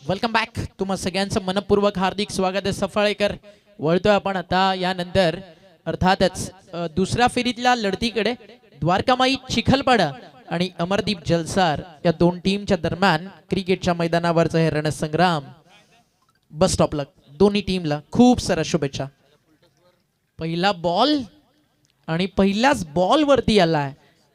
Welcome back. तुम्हा सगळ्यांचं मनपूर्वक हार्दिक स्वागत आहे. सफाळेकर वळतोय आपण आता यानंतर अर्थातच दुसऱ्या फेरीतल्या लढतीकडे. द्वारकामाई चिखलपाडा आणि अमरदीप जलसार या दोन टीमच्या दरम्यान क्रिकेटच्या मैदानावरचा हे रणसंग्राम. बस स्टॉपला दोन्ही टीमला खूप साऱ्या शुभेच्छा. पहिला बॉल आणि पहिल्याच बॉल वरती आलाय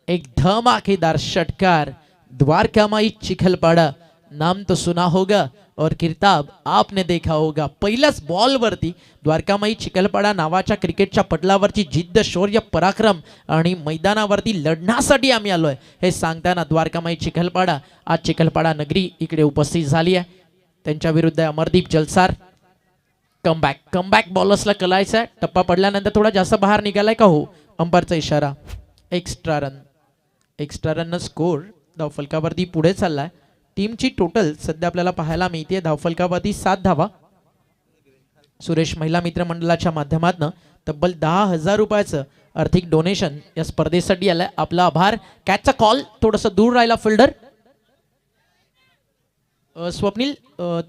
एक धमाकेदार षटकार. द्वारकामाई चिखलपाड़ा नाम तो सुना होगा और किताब आपने देखा होगा. पहिल्याच बॉल वरती द्वारकामाई चिखलपाड़ा नावाच्या क्रिकेटच्या पटलावरची जिद्द, शौर्य, पराक्रम आणि मैदानावरती लढण्यासाठी आम्ही आलोय हे सांगताना द्वारकामाई चिखलपाड़ा आज चिखलपाड़ा नगरी इकडे उपस्थित झाली आहे. त्यांच्या विरुद्ध अमरदीप जलसार. कमबॅक बॉलर्सला कलायचा आहे. टप्पा पडल्यानंतर थोडा जास्त बाहेर निघालाय का हो. अंपायरचा इशारा. Extra run score. धावफलकावरती पुढे चाललाय. टीमची टोटल सध्या आपल्याला पाहायला मिळते धावफलकावरती 7 धावा. सुरेश महिला मित्र मंडळाच्या माध्यमातून तब्बल 10,000 रुपयाचं आर्थिक डोनेशन या स्पर्धेसाठी आलंय. आपला आभार. कॅचचा कॉल थोडस दूर राहिला फिल्डर. स्वप्नील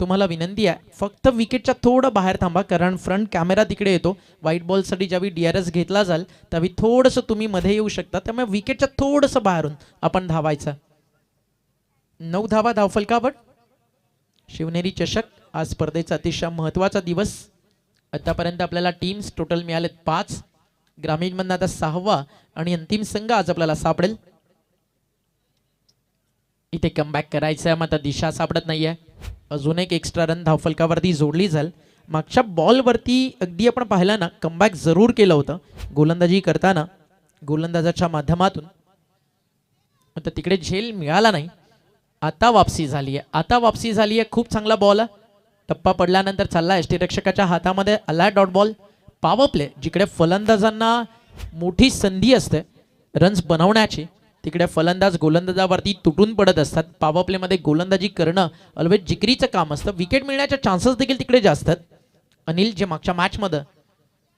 तुम्हाला विनंती आहे फक्त विकेटच्या थोडं बाहेर थांबा कारण फ्रंट कॅमेरा तिकडे येतो. व्हाईट बॉलसाठी ज्यावेळी DRS घेतला जाईल त्यावेळी थोडंसं तुम्ही मध्ये येऊ शकता. त्यामुळे विकेटच्या थोडंसं बाहेरून आपण धावायचं. 9 धावा धावफलकावर. शिवनेरी चषक आज स्पर्धेचा अतिशय महत्त्वाचा दिवस. आतापर्यंत आपल्याला टीम्स टोटल मिळालेत 5. ग्रामीण मधून आता 6वा आणि अंतिम संघ आज आपल्याला सापडेल. इथे कमबॅक करायचं आहे. मात्र दिशा सापडत नाहीये. अजून एक एक्स्ट्रा रन धावफलकावरती जोडली जाईल. मागच्या बॉलवरती अगदी आपण पाहिलं ना कमबॅक जरूर केलं होतं गोलंदाजी करताना गोलंदाजाच्या माध्यमातून. आता तिकडे झेल मिळाला नाही. आता वापसी झाली आहे. खूप चांगला बॉल. टप्पा पडल्यानंतर चालला यष्टीरक्षकाच्या हातामध्ये आला डॉट बॉल. पॉवर प्ले जिकडे फलंदाजांना मोठी संधी असते रन्स बनवण्याची तिकडे फलंदाज गोलंदाजावरती तुटून पडत असतात. पॉवर प्लेमध्ये गोलंदाजी करणं ऑलवेज जिकरीचं काम असतं. विकेट मिळण्याचे चान्सेस देखील तिकडे जास्त आहेत. अनिल जे मागच्या मॅचमध्ये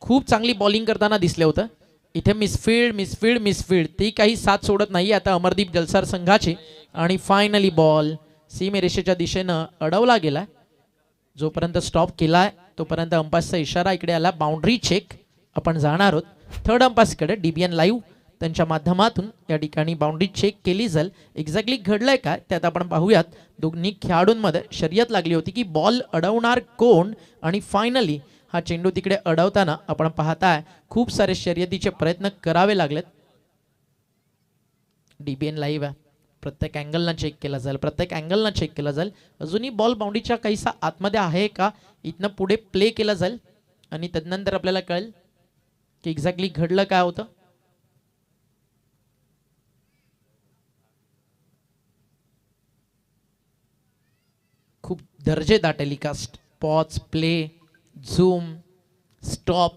खूप चांगली बॉलिंग करताना दिसले होतं इथे मिसफील्ड ती काही साथ सोडत नाही आता अमरदीप जलसार संघाची. आणि फायनली बॉल सीमेरेषेच्या दिशेनं अडवला गेला. जोपर्यंत स्टॉप केलाय तोपर्यंत अंपायरचा इशारा इकडे आला. बाउंड्री चेक आपण जाणार आहोत. थर्ड अंपायर्सकडे DBN लाईव्ह त्यांच्या माध्यमातून या ठिकाणी बाउंड्री चेक केली जाईल. एक्झॅक्टली घडलंय काय त्यात आपण पाहूयात. दोन्ही खेळाडूंमध्ये शर्यत लागली होती की बॉल अडवणार कोण आणि फायनली हा चेंडू तिकडे अडवताना आपण पाहताय खूप सारे शर्यतीचे प्रयत्न करावे लागलेत. DBN लाईव्ह आहे. प्रत्येक अँगलला चेक केला जाईल. अजूनही बॉल बाउंड्रीच्या काहीसा आतमध्ये आहे का इथनं पुढे प्ले केला जाईल आणि तदनंतर आपल्याला कळेल की एक्झॅक्टली घडलं काय होतं. खूप दर्जेदार telecast. Pause, play, zoom, stop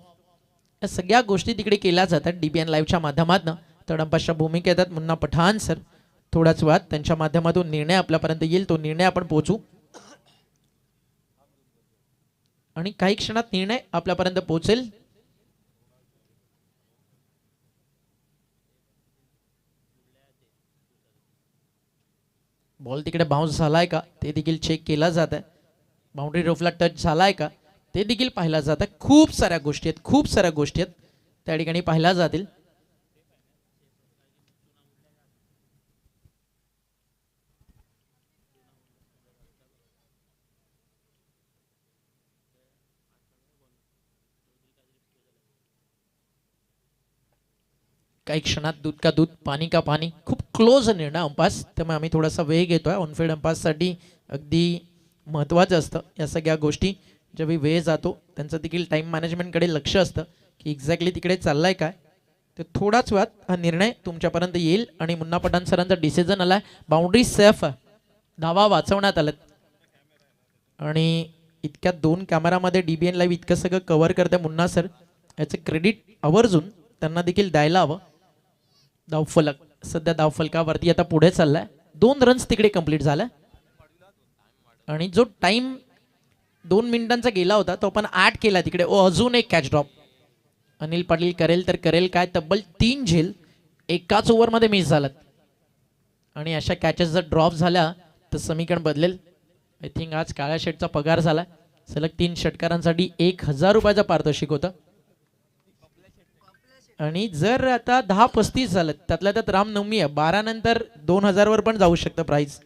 या सगळ्या गोष्टी तिकडे केल्या जातात DBN लाईव्हच्या माध्यमातून. तडंपाशा भूमिका येतात मुन्ना पठाण सर. थोड्याच वेळात त्यांच्या माध्यमातून निर्णय आपल्यापर्यंत येईल. तो निर्णय आपण पोहोचू आणि काही क्षणात निर्णय आपल्यापर्यंत पोहोचेल. बॉल तिकडे बाउन्स झालाय का ते देखील चेक केला जात आहे. बाउंड्री रोफला टच झालाय का ते देखील पाहिला जात आहे. खूप साऱ्या गोष्टी आहेत त्या ठिकाणी पाहिल्या जातील. काही क्षणात दूध का दूध पाणी का पाणी. खूप क्लोज निर्णय अंपास. त्यामुळे आम्ही थोडासा वेळ घेतोय. ऑनफिल्ड अंपाससाठी अगदी महत्त्वाचं असतं या सगळ्या गोष्टी. ज्यावेळी वेळ जातो त्यांचं देखील टाईम मॅनेजमेंटकडे लक्ष असतं की एक्झॅक्टली तिकडे चाललाय काय. तर थोडाच वेळात हा निर्णय तुमच्यापर्यंत येईल आणि मुन्ना पठाण सरांचा डिसिजन आलाय. बाउंड्री सेफ आहे. धावा वाचवण्यात आल्यात आणि इतक्या 2 कॅमेरामध्ये DBN लाईव्ह इतकं सगळं कव्हर करते मुन्ना सर. याचं क्रेडिट आवर्जून त्यांना देखील द्यायला हवं. धावफलक सध्या धावफलकावरती आता पुढे चाललाय. 2 रन्स तिकडे कंप्लीट झाला आणि जो टाइम 2 मिनिटांचा गेला होता तो आपण 8 केला तिकडे. अजून एक कॅच ड्रॉप. अनिल पाटील करेल तर करेल काय. तब्बल 3 झेल एकाच ओव्हरमध्ये मिस झालात आणि अशा कॅचेस जर ड्रॉप झाल्या तर समीकरण बदलेल. आय थिंक आज काळ्या शेटचा पगार झाला. सलग 3 षटकारांसाठी 1000 रुपयाचा पारितोषिक होतं. आणि जर आता 10-35 झालं, त्यातल्या त्यात रामनवमी आहे, 12 नंतर 2000 वर पण जाऊ शकतं price.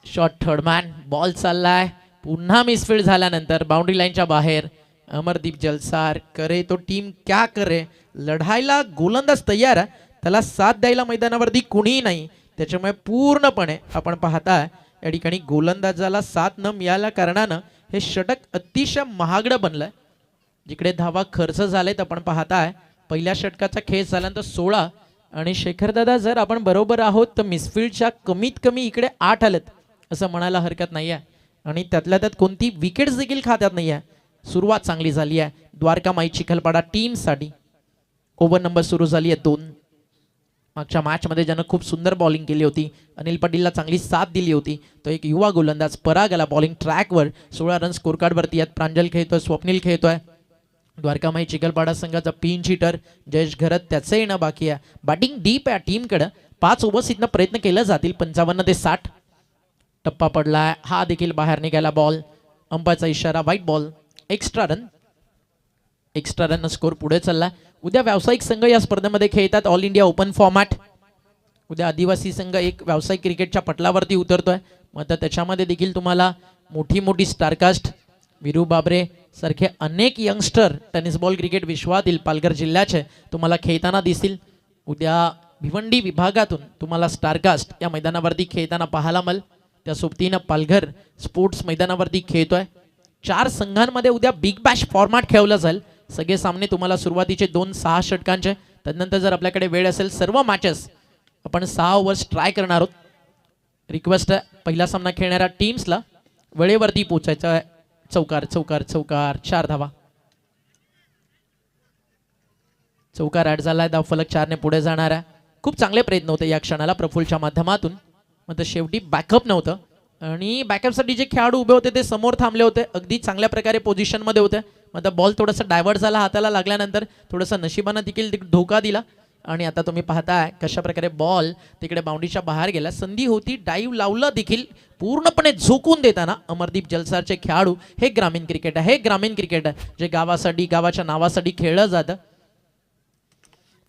Shot third man, ball चाललाय, पुन्हा मिसफील्ड झाल्यानंतर बाउंड्री लाईनच्या बाहेर. अमरदीप जलसार करे तो टीम क्या करे. लढायला गोलंदाज तयार आहे, त्याला साथ द्यायला मैदानावरती कुणीही नाही. त्याच्यामुळे पूर्णपणे आपण पाहताय या ठिकाणी गोलंदाजाला साथ न मिळाल्या कारणानं हे षटक अतिशय महागडं बनलंय. जिकडे धावा खर्च झालेत आपण पाहताय पहिल्या षटकाचा खेळ झाल्यानंतर 16 आणि शेखर दादा जर आपण बरोबर आहोत तर मिसफील्डच्या कमीत कमी इकडे 8 आलेत असं म्हणायला हरकत नाही आहे. आणि त्यातल्या त्यात कोणती विकेट्स देखील खात्यात नाही आहे. सुरुवात चांगली झाली आहे द्वारका माई चिखलपाडा टीमसाठी. ओव्हर नंबर सुरू झाली आहे 2. मागच्या मॅचमध्ये ज्यानं खूप सुंदर बॉलिंग केली होती, अनिल पाटीलला चांगली साथ दिली होती, तो एक युवा गोलंदाज पराग आला बॉलिंग ट्रॅकवर. 16 रन स्कोर कार्डवरती आहेत. प्रांजल खेळतोय, स्वप्नील खेळतोय. द्वारकामाई चिखलपाडा संघाचा पिंच हिटर जयेश घरत त्याचं येणं बाकी आहे. बॅटिंग डीप आहे टीमकडं. 5 ओव्हर्स इथनं प्रयत्न केले जातील. 55 ते 60. टप्पा पडलाय, हा देखील बाहेर निघाला बॉल. अंपायरचा इशारा, white ball. Extra run score पुढे चालला. उद्या व्यावसायिक संघ या स्पर्धेमध्ये खेळतात. All India open format. उद्या आदिवासी संघ एक व्यावसायिक क्रिकेटच्या पटलावरती उतरतोय. मग त्याच्यामध्ये देखील तुम्हाला मोठी स्टारकास्ट विरू बाबरे सारखे अनेक यंगस्टर टेनिस बॉल क्रिकेट विश्वातील पालघर जिल्ह्याचे तुम्हाला खेळताना दिसतील. उद्या भिवंडी विभागातून तुम्हाला स्टारकास्ट या मैदानावरती खेळताना पाहायला मिळेल. त्या सोबतीनं पालघर स्पोर्ट्स मैदानावरती खेळतोय. 4 संघांमध्ये उद्या बिग बॅश फॉर्मॅट खेळवला जाईल. सगळे सामने तुम्हाला सुरुवातीचे 2-6 षटकांचे, त्यानंतर जर आपल्याकडे वेळ असेल सर्व मॅचेस आपण 6 ओव्हर्स ट्राय करणार आहोत. रिक्वेस्ट आहे पहिला सामना खेळणाऱ्या टीम्सला वेळेवरती पोहोचायचं आहे. चौकार 4 धावा. चौकार ॲड झालाय. धावफलक 4 ने पुढे जाणार आहे. खूप चांगले प्रयत्न होते या क्षणाला प्रफुल्लच्या माध्यमातून. मग शेवटी बॅकअप नव्हतं आणि बॅकअपसाठी जे खेळाडू उभे होते ते समोर थांबले होते, अगदी चांगल्या प्रकारे पोझिशनमध्ये होते. मग बॉल थोडासा डायव्हर्ट झाला, हाताला लागल्यानंतर थोडासा नशिबानं देखील धोका दिला. आणि आता तुम्ही पाहताय कशा प्रकारे बॉल तिकडे बाउंड्रीच्या बाहेर गेला. संधी होती, डाईव्ह लावलं देखील, पूर्णपणे झोकून देताना अमरदीप जलसारचे खेळाडू. हे ग्रामीण क्रिकेट आहे, जे गावासाठी गावाच्या नावासाठी खेळलं जातं.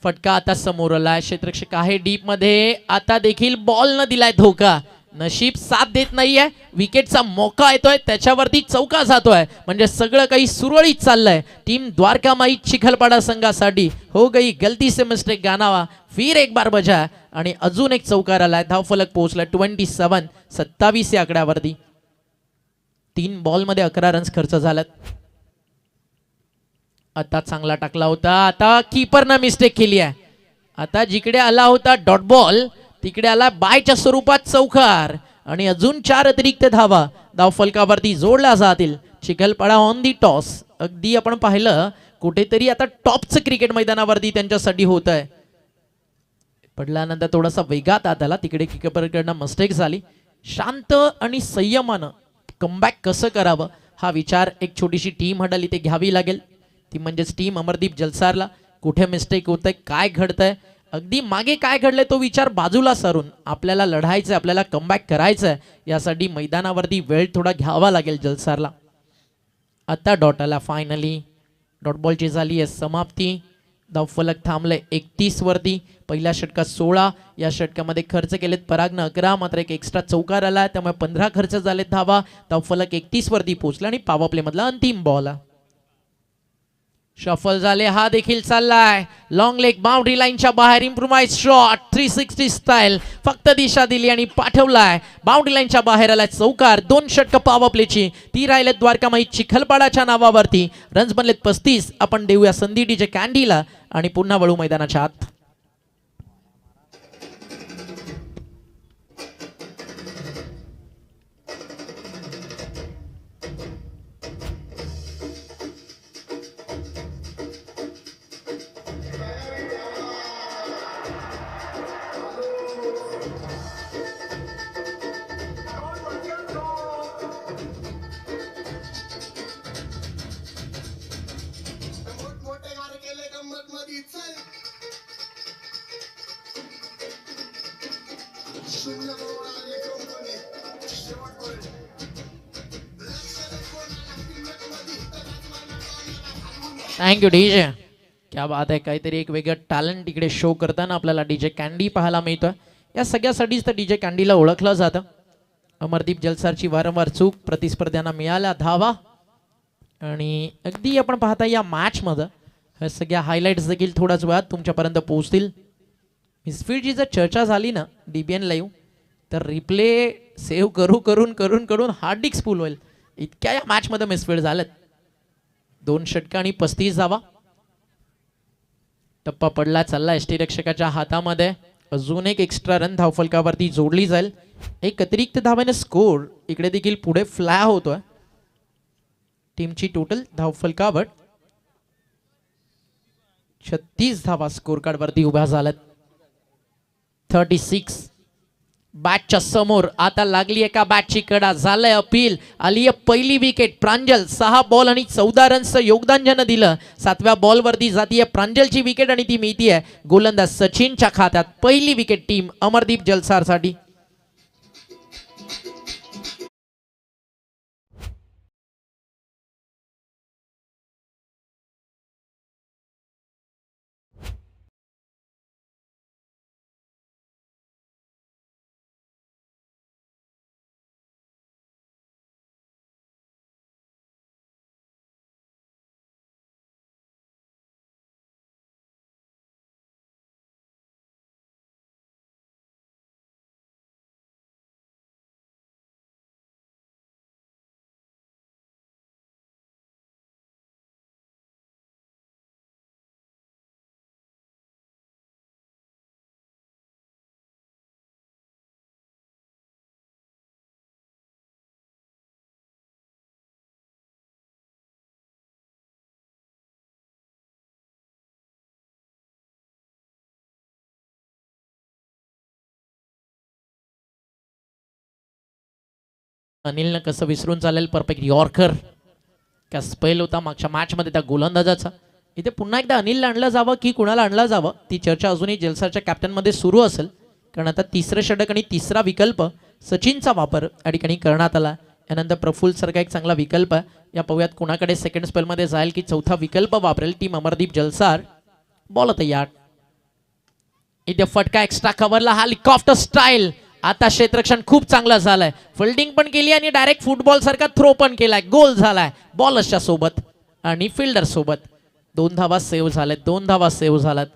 फटका आता समोर आलाय. क्षेत्ररक्षक आहे डीप मध्ये. आता देखील बॉल न दिलाय धोका. नशीब साथ देत नाहीये. विकेटचा मोका येतोय, त्याच्यावरती चौका जातोय. म्हणजे सगळं काही सुरळीत चाललंय टीम द्वारकामाई चिखलपाडा संघासाठी. हो गई गलती से मिस्टेक गानावा, फिर एक बार बजा. आणि अजून एक चौकार आलाय. धावफलक पोहोचला 27 या आकड्यावरती. 3 बॉलमध्ये 11 रन्स खर्च झाल्यात. आता चांगला टाकला होता. आता कीपरनं मिस्टेक केली आहे. आता जिकडे आला होता डॉट बॉल तिकडे आला बायच्या स्वरूपात चौकार. आणि अजून 4 अतिरिक्त धावा धावफलकावरती जोडल्या जातील. Chikhalpada on the toss. अगदी आपण पाहिलं कुठेतरी आता टॉपचं क्रिकेट मैदानावरती त्यांच्यासाठी होत आहे. पडल्यानंतर थोडासा वेगात आत आला, तिकडे कीपरकडनं मिस्टेक झाली. शांत आणि संयमानं कमबॅक कसं करावं हा विचार एक छोटीशी टीम हडल इथे घ्यावी लागेल. ती म्हणजेच टीम अमरदीप जलसारला. कुठे मिस्टेक होतंय, काय घडतंय, अगदी मागे काय घडलंय तो विचार बाजूला सारून आपल्याला लढायचंय, आपल्याला कमबॅक करायचंय. यासाठी मैदानावरती वेळ थोडा घ्यावा लागेल जलसारला. आता डॉट आला. फायनली डॉट बॉलची झाली आहे समाप्ती. धावफलक थांबले 31 वरती. पहिल्या षटकात 16, या षटकामध्ये खर्च केलेत परागनं 11, मात्र एक एक्स्ट्रा चौकार आला, त्यामुळे 15 खर्च झालेत धावा. धावफलक 31 वरती पोहोचला आणि पॉवर प्ले मधला अंतिम बॉल शफल झाले. हा देखील चाललाय लॉंग लेग बाउंड्री लाईनच्या बाहेर. Improvise shot 360 style. फक्त दिशा दिली आणि पाठवलाय. बाउंड्री लाईनच्या बाहेर आलाय चौकार. 2 षटक पॉवर प्लेची. ती राहिलेत द्वारकामाई चिखलपाडाच्या नावावरती. रन्स बनलेत 35. आपण देऊया संधी डीजे कॅन्डीला आणि पुन्हा वळू मैदानाच्या आत. Shoot thank you DJ. क्या बात आहे. काहीतरी एक वेगळं टॅलेंट इकडे शो करताना आपल्याला डीजे कॅन्डी पाहायला मिळतोय. या सगळ्यासाठीच तर डीजे कॅन्डीला ओळखलं जातं. अमरदीप जलसारची वारंवार चूक प्रतिस्पर्ध्यांना मिळाल्या धावा आणि अगदी आपण पाहता या मॅचमध्ये ह्या सगळ्या हायलाइट्स देखील थोड्याच वेळात तुमच्यापर्यंत पोहोचतील. मिसफील्डची जर चर्चा झाली ना DBN लाईव्ह तर रिप्ले सेव्ह करून हार्ड डिस्क फुल होईल इतक्या या मॅचमध्ये मिसफील्ड झालेत. 2 षटकं आणि 35 धावा. टप्पा पडला चालला एसटी रक्षकाच्या हातामध्ये. अजून एक एक्स्ट्रा रन धावफलकावरती जोडली जाईल. एक अतिरिक्त धावाने स्कोर इकडे देखील पुढे फ्लाय होतोय. टीमची टोटल धावफलकावर 36 धावा स्कोर कार्ड वरती उभ्या झाल्यात. 36. बॅटच्या समोर आता लागली एका बॅटची कडा. झालंय अपील. आली पहिली विकेट. प्रांजल 6 बॉल आणि 14 रन्सचं योगदान ज्यानं दिलं. 7व्या बॉल वरती जातीये प्रांजलची विकेट आणि ती मिळतीये गोलंदाज सचिनच्या खात्यात. पहिली विकेट टीम अमरदीप जलसारसाठी. अनिलनं कसं विसरून चालेल. Perfect yorker. का स्पेल होता मागच्या मॅचमध्ये त्या गोलंदाजाचा. इथे पुन्हा एकदा अनिलला आणलं जावं की कुणाला आणलं जावं ती चर्चा अजूनही जलसाच्या कॅप्टनमध्ये सुरू असेल. कारण आता 3रं षटक आणि 3रा विकल्प सचिनचा वापर या ठिकाणी करण्यात आला. यानंतर प्रफुल्ल सारखा एक चांगला विकल्प आहे. या पाहूयात कुणाकडे सेकंड स्पेलमध्ये जाईल की चौथा विकल्प वापरेल टीम अमरदीप जलसार. बॉल तयार. इथे फटका एक्स्ट्रा कव्हरला. हा हेलिकॉप्टर स्टाईल. आता क्षेत्ररक्षण खूप चांगलं झालंय. फिल्डिंग पण केली आणि डायरेक्ट फुटबॉल सारखा थ्रो पण केलाय. गोल झालाय बॉलरच्या सोबत आणि फिल्डर सोबत. 2 धावा सेव्ह झाल्यात. 2 धावा सेव्ह झाल्यात.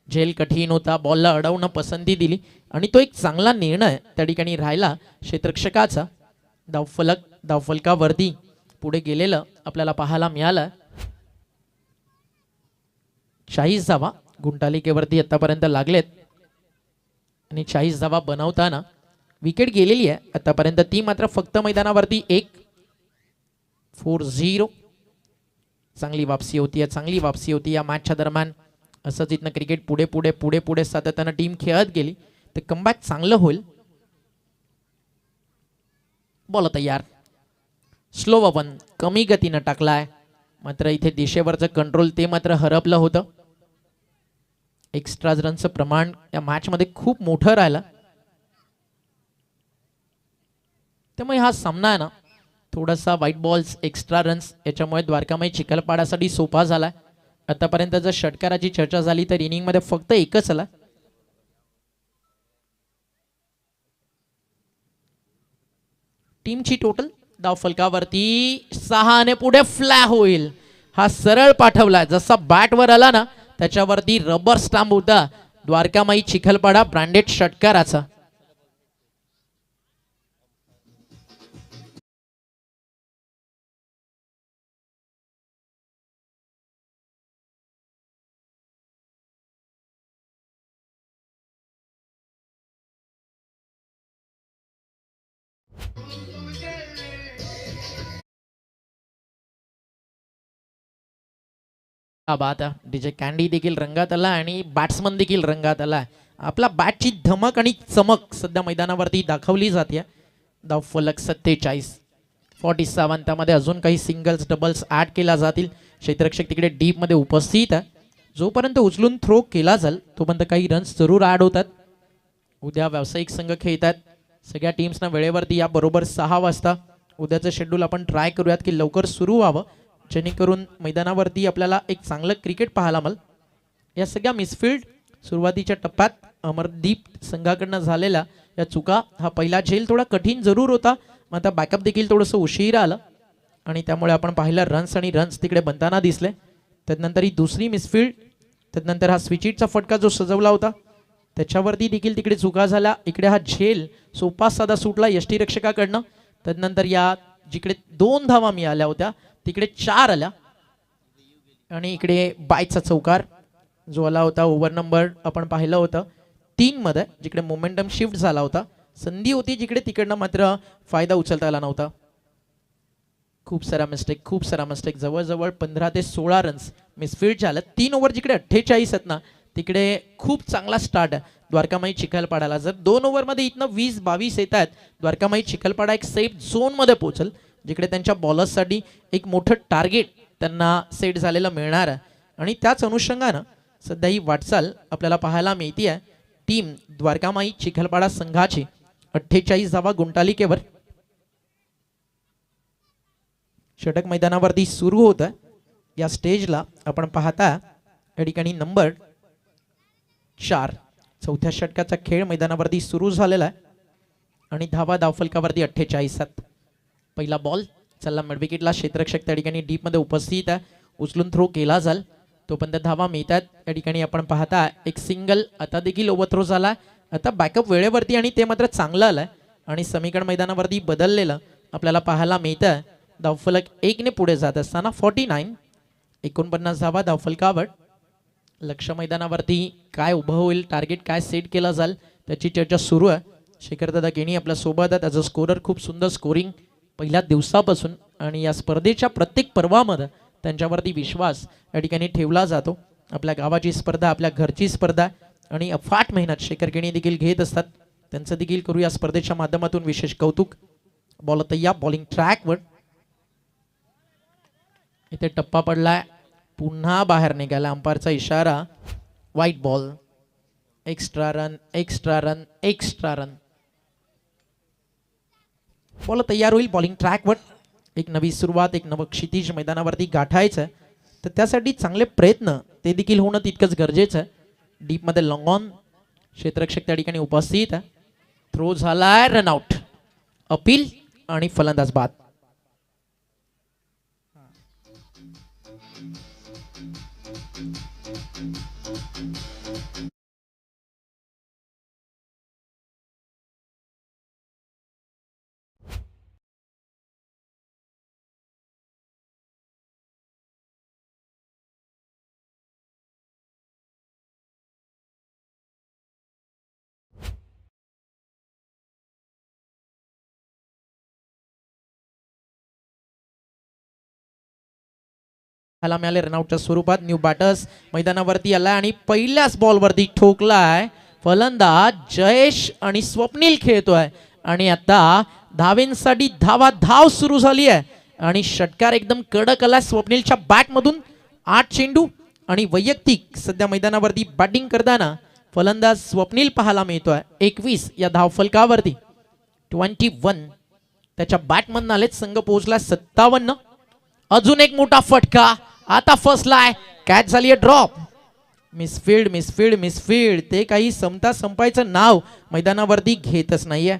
झेल कठीण होता. बॉलला अडवणं पसंती दिली आणि तो एक चांगला निर्णय त्या ठिकाणी राहिला क्षेत्ररक्षकाचा. धावफलकावरती पुढे गेलेलं आपल्याला पाहायला मिळालं. 40 धावा गुंटालिकेवरती आतापर्यंत लागलेत आणि 40 धावा बनवताना विकेट गेलेली आहे आतापर्यंत. ती मात्र फक्त मैदानावरती 1. 4-0. चांगली वापसी होती. चांगली वापसी होती या मॅचच्या दरम्यान. असंच इथनं क्रिकेट पुढे पुढे पुढे पुढे सातत्यानं टीम खेळत गेली तर कमबॅक चांगलं होईल. बॉल तयार. स्लो वन कमी गतीनं टाकलाय. मात्र इथे दिशेवरचं कंट्रोल ते मात्र हरपलं होतं. एक्स्ट्रा रनचं प्रमाण या मॅचमध्ये खूप मोठं राहिलं. त्यामुळे हा सामना आहे ना थोडासा व्हाईट बॉल्स एक्स्ट्रा रन्स याच्यामुळे द्वारकामाई चिखलपाड्यासाठी सोपा झालाय. आतापर्यंत जर षटकाराची चर्चा झाली तर इनिंगमध्ये फक्त एकच आला. टीमची टोटल धावफलकावरती 6 पुढे फ्लॅ होईल. हा सरळ पाठवला. जसा बॅटवर आला ना त्याच्यावरती रबर स्टॅम्प होता द्वारकामाई चिखलपाडा ब्रँडेड षटकाराचा. बात डीजे कॅन्डी देखील रंगात आला आणि बॅट्समन देखील रंगात आला. आपला बॅटची धमक आणि चमक सध्या मैदानावरती दाखवली जाते. धावफलक 47. 47. त्यामध्ये अजून काही सिंगल्स डबल्स ऍड केला जातील. क्षेत्ररक्षक तिकडे डीप मध्ये उपस्थित आहे. जोपर्यंत उचलून थ्रो केला जाईल तोपर्यंत काही रन्स जरूर ऍड होतात. उद्या व्यावसायिक संघ खेळतात. सगळ्या टीम्सना वेळेवरती या बरोबर 6 वाजता. उद्याचं शेड्यूल आपण ट्राय करूयात की लवकर सुरू व्हावं जेणेकरून मैदानावरती आपल्याला एक चांगलं क्रिकेट पाहायला मिळेल. या सगळ्या मिसफील्ड सुरुवातीच्या टप्प्यात अमरदीप संघाकडनं झालेला या चुका, हा पहिला झेल थोडा कठीण जरूर होता, मग आता बॅकअप देखील थोडंसं उशिरा आलं आणि त्यामुळे आपण पाहिलं रन्स आणि रन्स तिकडे बनताना दिसले. त्यानंतर ही दुसरी मिसफील्ड, त्यानंतर हा स्विचिटचा फटका जो सजवला होता त्याच्यावरती देखील तिकडे चुका झाल्या. इकडे हा झेल सोपा साधा सुटला यष्टीरक्षकाकडनं. त्यानंतर या जिकडे 2 धावा मिळाल्या होत्या तिकडे 4 आल्या आणि इकडे बायचा चौकार जो आला होता ओव्हर नंबर आपण पाहिलं होतं 3 मध्ये, जिकडे मोमेंटम शिफ्ट झाला होता. संधी होती जिकडे तिकडनं मात्र फायदा उचलता आला नव्हता. खूप सारा मिस्टेक, जवळजवळ 15 ते 16 रन्स मिसफील्ड झालं. 3 ओव्हर जिकडे 48 आहेत ना तिकडे खूप चांगला स्टार्ट आहे द्वारकामाई चिखलपाडाला. जर 2 ओव्हरमध्ये इथनं 20-22 येत आहेत, द्वारकामाई चिखलपाडा एक सेफ झोनमध्ये पोहोचल, जिकडे त्यांच्या बॉलर्ससाठी एक मोठं टार्गेट त्यांना सेट झालेलं मिळणार आहे. आणि त्याच अनुषंगानं सध्या ही वाटचाल आपल्याला पाहायला मिळते आहे. टीम द्वारकामाई चिखलपाडा संघाची 48 धावा गुंटालिकेवर. षटक मैदानावरती सुरू होत आहे. या स्टेजला आपण पाहता या ठिकाणी नंबर 4 चौथ्या षटकाचा खेळ मैदानावरती सुरू झालेला आहे आणि धावा धावफलकावरती 48. पहिला बॉल चला मिडविकेटला, क्षेत्ररक्षक त्या ठिकाणी डीप मध्ये उपस्थित आहे, उचलून थ्रो केला जाल तोपर्यंत धावा मिळतात. या ठिकाणी आपण पाहता एक सिंगल आता देखील ओव्हर थ्रो झाला. आता बॅकअप वेळेवरती आणि ते मात्र चांगलं आलंय आणि समीकरण मैदानावरती बदललेलं आपल्याला पाहायला मिळतं. धावफलक 1 ने पुढे जात असताना 49 धावा धावफलकावर. लक्ष मैदानावरती काय उभं होईल, टार्गेट काय सेट केला जाईल त्याची चर्चा सुरू आहे. शेखरदादा केणी आपल्या सोबत आहेत ॲज अ स्कोरर. खूप सुंदर स्कोरिंग पहिल्या दिवसापासून आणि या स्पर्धेच्या प्रत्येक पर्वामध्ये त्यांच्यावरती विश्वास या ठिकाणी ठेवला जातो. आपल्या गावाची स्पर्धा, आपल्या घरची स्पर्धा आणि अफाट मेहनत शेखर केणी देखील घेत असतात. त्यांचं देखील करू या स्पर्धेच्या माध्यमातून विशेष कौतुक. बॉल तय्या, बॉलिंग ट्रॅकवर. इथे टप्पा पडलाय, पुन्हा बाहेर निघाला, अंपायरचा इशारा, white ball. Extra run. Ball तयार होईल बॉलिंग ट्रॅकवर. एक नवी सुरुवात, एक नवं क्षितिज मैदानावरती गाठायचं आहे, तर त्यासाठी चांगले प्रयत्न ते देखील होणं तितकंच गरजेचं आहे. डीप मध्ये लॉंग ऑन, क्षेत्ररक्षक त्या ठिकाणी उपस्थित आहे. थ्रो झालाय, रनआउट. अपील आणि फलंदाज बाद. ह्याला मिळाले रनआउटच्या स्वरूपात. न्यू बॅटर्स मैदानावरती आलाय आणि पहिल्याच बॉलवरती ठोकलाय फलंदाज जयेश आणि स्वप्नील खेळतोय आणि आता धावेंसाठी धाव सुरू झाली आहे आणि षटकार एकदम कडक आलाय स्वप्नीलच्या बॅट मधून. 8 चेंडू आणि वैयक्तिक सध्या मैदानावरती बॅटिंग करताना फलंदाज स्वप्नील पाहायला मिळतोय. 21 या धावफलकावरती. 21 त्याच्या बॅट मधून आलेत. संघ पोहोचला 57. अजून एक मोठा फटका, आता फसलाय, कॅच झाली आहे ड्रॉप. मिसफील्ड ते काही संपायचं नाव मैदानावरती घेतच नाहीये.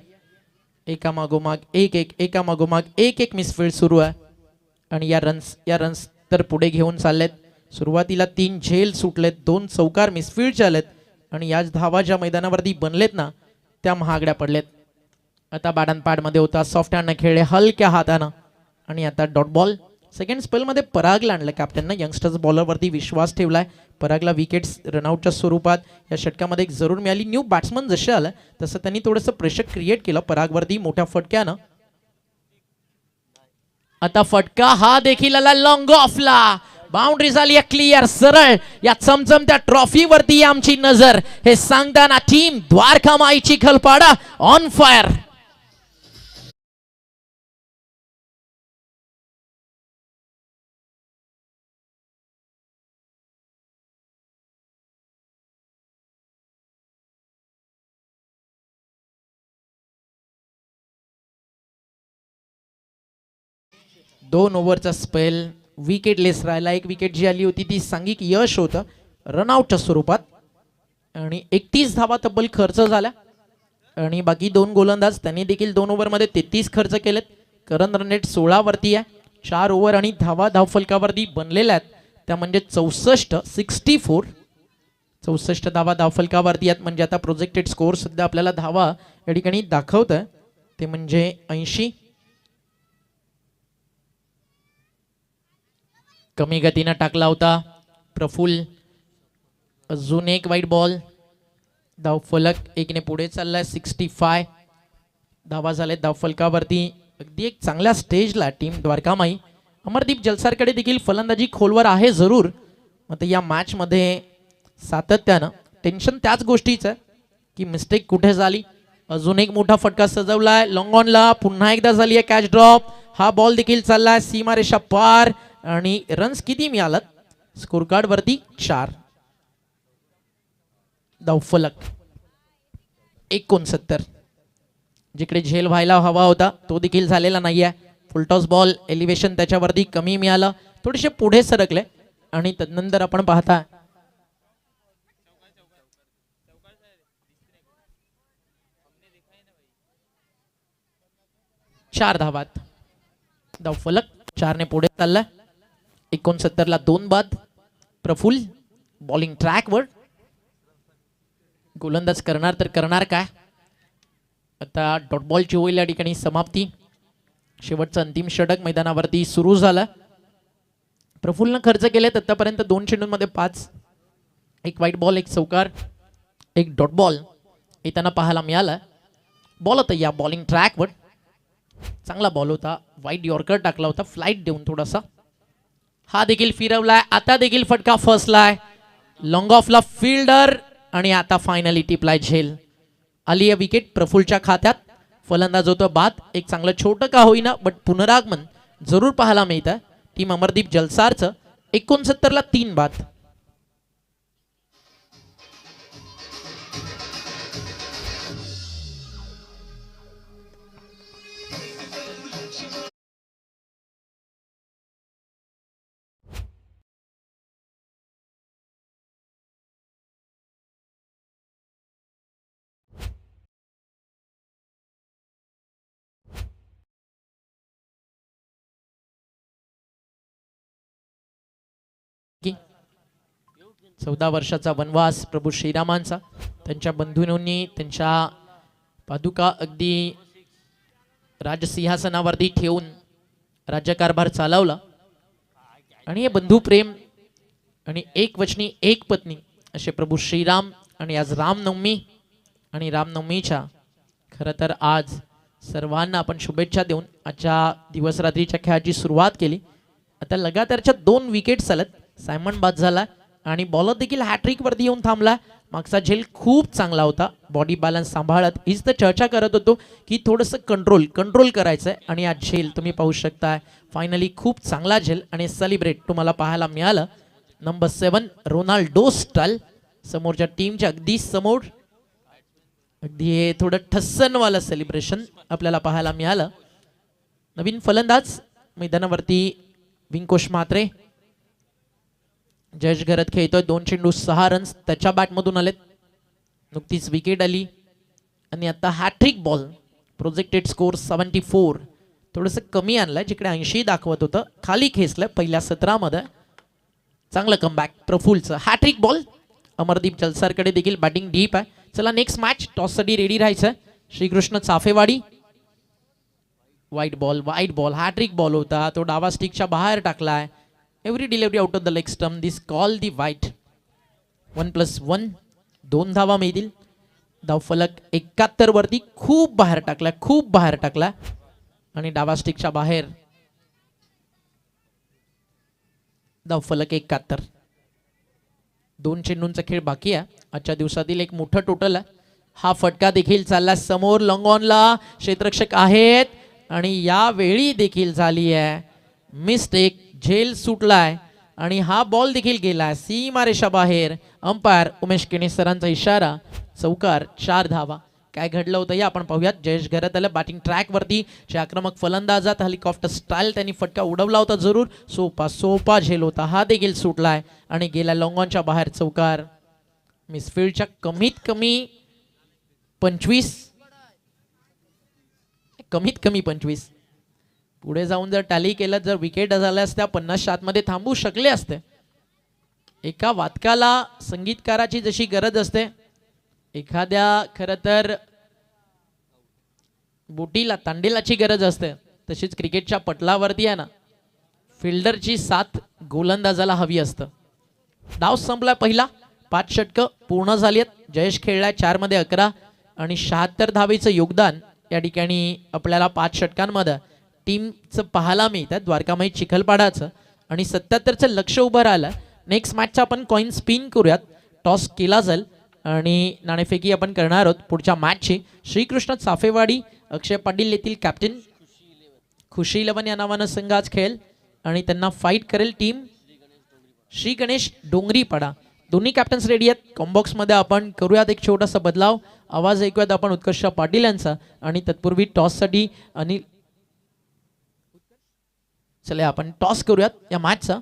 एकामागोमाग एक मिसफील्ड सुरू आहे आणि या रन्स तर पुढे घेऊन चाललेत. सुरुवातीला 3 झेल सुटलेत, 2 चौकार मिसफील्ड झालेत आणि याच धावा ज्या मैदानावरती बनलेत ना त्या महागड्या पडलेत. आता बाडांपाड मध्ये होता, सॉफ्ट हँडनं खेळले, हलक्या हातानं आणि आता डॉट बॉल. सेकंड स्पेलमध्ये परागला आणलं कॅप्टननं. यंगस्टर्स बॉलरवरती विश्वास ठेवलाय. परागला विकेट्स रनआउटच्या स्वरूपात या षटकामध्ये एक जरूर मिळाली. न्यू बॅट्समन जसे आलं तसं त्यांनी थोडंसं प्रेशर क्रिएट केलं परागवरती मोठ्या फटक्यानं. आता फटका हा देखील आला लॉंग ऑफला. बाउंड्री झाली आहे क्लिअर, सरळ. या चमचमत्या ट्रॉफीवरती आमची नजर, हे सांगताना team Dwarkamai Chikhalpada on fire. दोन ओव्हरचा स्पेल, विकेटलेस राहिला. एक विकेट जी आली होती ती सांघिक यश होतं रनआउटच्या स्वरूपात आणि 31 धावा तब्बल खर्च झाल्या आणि बाकी दोन गोलंदाज त्यांनी देखील 2 ओव्हरमध्ये 33 खर्च केलेत. करंट रन रेट 16 वरती आहे. 4 ओव्हर आणि धावफलकावरती बनलेल्या आहेत त्या म्हणजे 64 धावा धावफलकावरती आहेत. म्हणजे आता प्रोजेक्टेड स्कोअर सध्या आपल्याला धावा या ठिकाणी दाखवत आहे ते म्हणजे 80. कमी गतीनं टाकला होता प्रफुल्ल. अजून एक वाईट बॉल. धावफलक 1 ने पुढे चाललाय. 65 धावा झाले धावफलकावरती. अगदी एक चांगल्या स्टेजला टीम द्वारकामाई. अमरदीप जलसारकडे देखील फलंदाजी खोलवर आहे जरूर. मग या मॅच मध्ये सातत्यानं टेन्शन त्याच गोष्टीचं की मिस्टेक कुठे झाली. अजून एक मोठा फटका सजवलाय लॉंग ऑनला. पुन्हा एकदा झाली आहे कॅच ड्रॉप. हा बॉल देखील चाललाय सीमारेषा पार आणि रन्स किती मिळालात स्कोर कार्ड वरती 4. धावफलक 69. जिकडे झेल व्हायला हवा होता तो देखील झालेला नाहीये. फुलटॉस बॉल एलिव्हेशन त्याच्यावरती कमी मिळालं. थोडेसे पुढे सरकले आणि तदनंतर आपण पाहता 4 धावात. धावफलक 4 ने पुढे चालला. 69 ला 2 बाद. प्रफुल्ल बॉलिंग ट्रॅकवर. गोलंदाज करणार तर करणार काय. आता डॉट बॉलची होईल या ठिकाणी समाप्ती. शेवटचं अंतिम षटक मैदानावरती सुरू झालं. प्रफुल्लनं खर्च केलेत आतापर्यंत 2 चेंडूंमध्ये 5. एक वाईट बॉल, एक चौकार, एक डॉट बॉल येताना पाहायला मिळाला. बॉल होता या बॉलिंग ट्रॅकवर. चांगला बॉल होता. वाईट यॉर्कर टाकला होता फ्लाईट देऊन थोडासा. हा देखील फिरवलाय. आता देखील फटका फसलाय. लॉंग ऑफला फिल्डर आणि आता फायनली टिपलाय झेल. आली आहे विकेट प्रफुल्लच्या खात्यात. फलंदाज होतो बाद. एक चांगलं छोटं का होईना बट पुनरागमन जरूर पाहायला मिळतं टीम अमरदीप जलसारचं. 69 ला 3 बाद. की 14 वर्षाचा वनवास प्रभू श्रीरामांचा. त्यांच्या बंधूंनी त्यांच्या पादुका अगदी राजसिंहासनावरती ठेवून राज्यकारभार चालवला आणि हे बंधू प्रेम आणि एक वचनी एक पत्नी असे प्रभू श्रीराम. आणि आज रामनवमी आणि रामनवमीच्या खरं तर आज सर्वांना आपण शुभेच्छा देऊन आजच्या दिवस रात्रीच्या खेळाची सुरुवात केली. आता लगातारच्या 2 विकेट्स आल्यात. सायमन बाद झाला आणि बॉलर देखील हॅट्रिक वरती येऊन थांबला. मागचा झेल खूप चांगला होता. बॉडी बॅलन्स सांभाळत हीच तर चर्चा करत होतो की थोडंसं कंट्रोल करायचं आहे. आणि आज झेल तुम्ही पाहू शकताय फायनली खूप चांगला झेल आणि सेलिब्रेट तुम्हाला पाहायला मिळालं. नंबर 7 रोनाल्डो स्टाईल समोरच्या टीमच्या अगदी समोर. अगदी हे थोडं ठस्सनवालं सेलिब्रेशन आपल्याला पाहायला मिळालं. नवीन फलंदाज मैदानावरती विंकोश म्हात्रे. जयेश घरत खेळतोय. 2 चेंडू 6 रन्स त्याच्या बॅटमधून आलेत. नुकतीच विकेट आली आणि आता हॅट्रिक बॉल. Projected score 74. थोडंसं कमी आणलंय. जिकडे 80 दाखवत होतं खाली खेचलं पहिल्या सत्रामध्ये. चांगलं कमबॅक प्रफुल्लचं. Hat trick ball. अमरदीप जलसारकडे देखील बॅटिंग डीप आहे. चला नेक्स्ट मॅच टॉससाठी रेडी राहायचं. श्रीकृष्ण चाफेवाडी. वाईट बॉल हॅट्रिक बॉल होता. तो डावा स्टिकच्या बाहेर टाकलाय. Every delivery out of the leg stump. This call the wide. 1+1 2 धावा मिळतील. धावफलक 71 वरती खूप बाहेर टाकला आणि डावा स्टिकच्या बाहेर. धावफलक 71. 2 चेंडूंचा खेळ बाकी आहे. आजच्या दिवसातील एक मोठं टोटल आहे. हा फटका देखील चालला समोर लॉंग ऑनला. क्षेत्ररक्षक आहेत आणि यावेळी देखील झाली आहे मिस्टेक. झेल सुटलाय आणि हा बॉल देखील गेलाय सीमारेषा बाहेर. अंपायर उमेश केणे सरांचा इशारा. चौकार 4 धावा. काय घडलं होतं हे आपण पाहूयात. जयेश घरात आलं बॅटिंग ट्रॅकवरती. आक्रमक फलंदाजात हेलिकॉप्टर स्टाईल त्यांनी फटका उडवला होता जरूर. सोपा झेल होता हा देखील सुटलाय आणि गेला लॉंगॉनच्या बाहेर चौकार. मिसफिल्डच्या कमीत कमी 25 पुढे जाऊन जर टॅली केलं, जर विकेट झाल्या असत्या 50 मध्ये थांबू शकले असते. एका वादकाला संगीतकाराची जशी गरज असते, एखाद्या खरं तर बोटीला तांडेलाची गरज असते, तशीच क्रिकेटच्या पटलावरती आहे ना फिल्डरची साथ गोलंदाजाला हवी असतं. डाव संपला पहिला. 5 षटकं पूर्ण झाली आहेत. जयेश खेळलाय 4 मध्ये 11 आणि 76 धावेचं योगदान या ठिकाणी आपल्याला 5 षटकांमध्ये टीमचं पाहायला मिळतं. द्वारकामाई चिखलपाडाचं आणि 77चं लक्ष उभं राहिलं. नेक्स्ट मॅचचा आपण कॉइन स्पिन करूयात. टॉस केला जाईल आणि नाणेफेकी आपण करणार आहोत पुढच्या मॅचची. श्रीकृष्ण चाफेवाडी अक्षय पाटील येथील कॅप्टन खुशी 11 या नावानं संघ आज खेळेल आणि त्यांना फाईट करेल टीम श्री गणेश डोंगरीपाडा. दोन्ही कॅप्टन्स रेडी आहेत. कॉम्बॉक्समध्ये आपण करूयात एक छोटासा बदलाव. आवाज ऐकूयात आपण उत्कर्ष पाटील यांचा आणि तत्पूर्वी टॉससाठी अनिल. चला आपण टॉस करूयात या मॅचचा.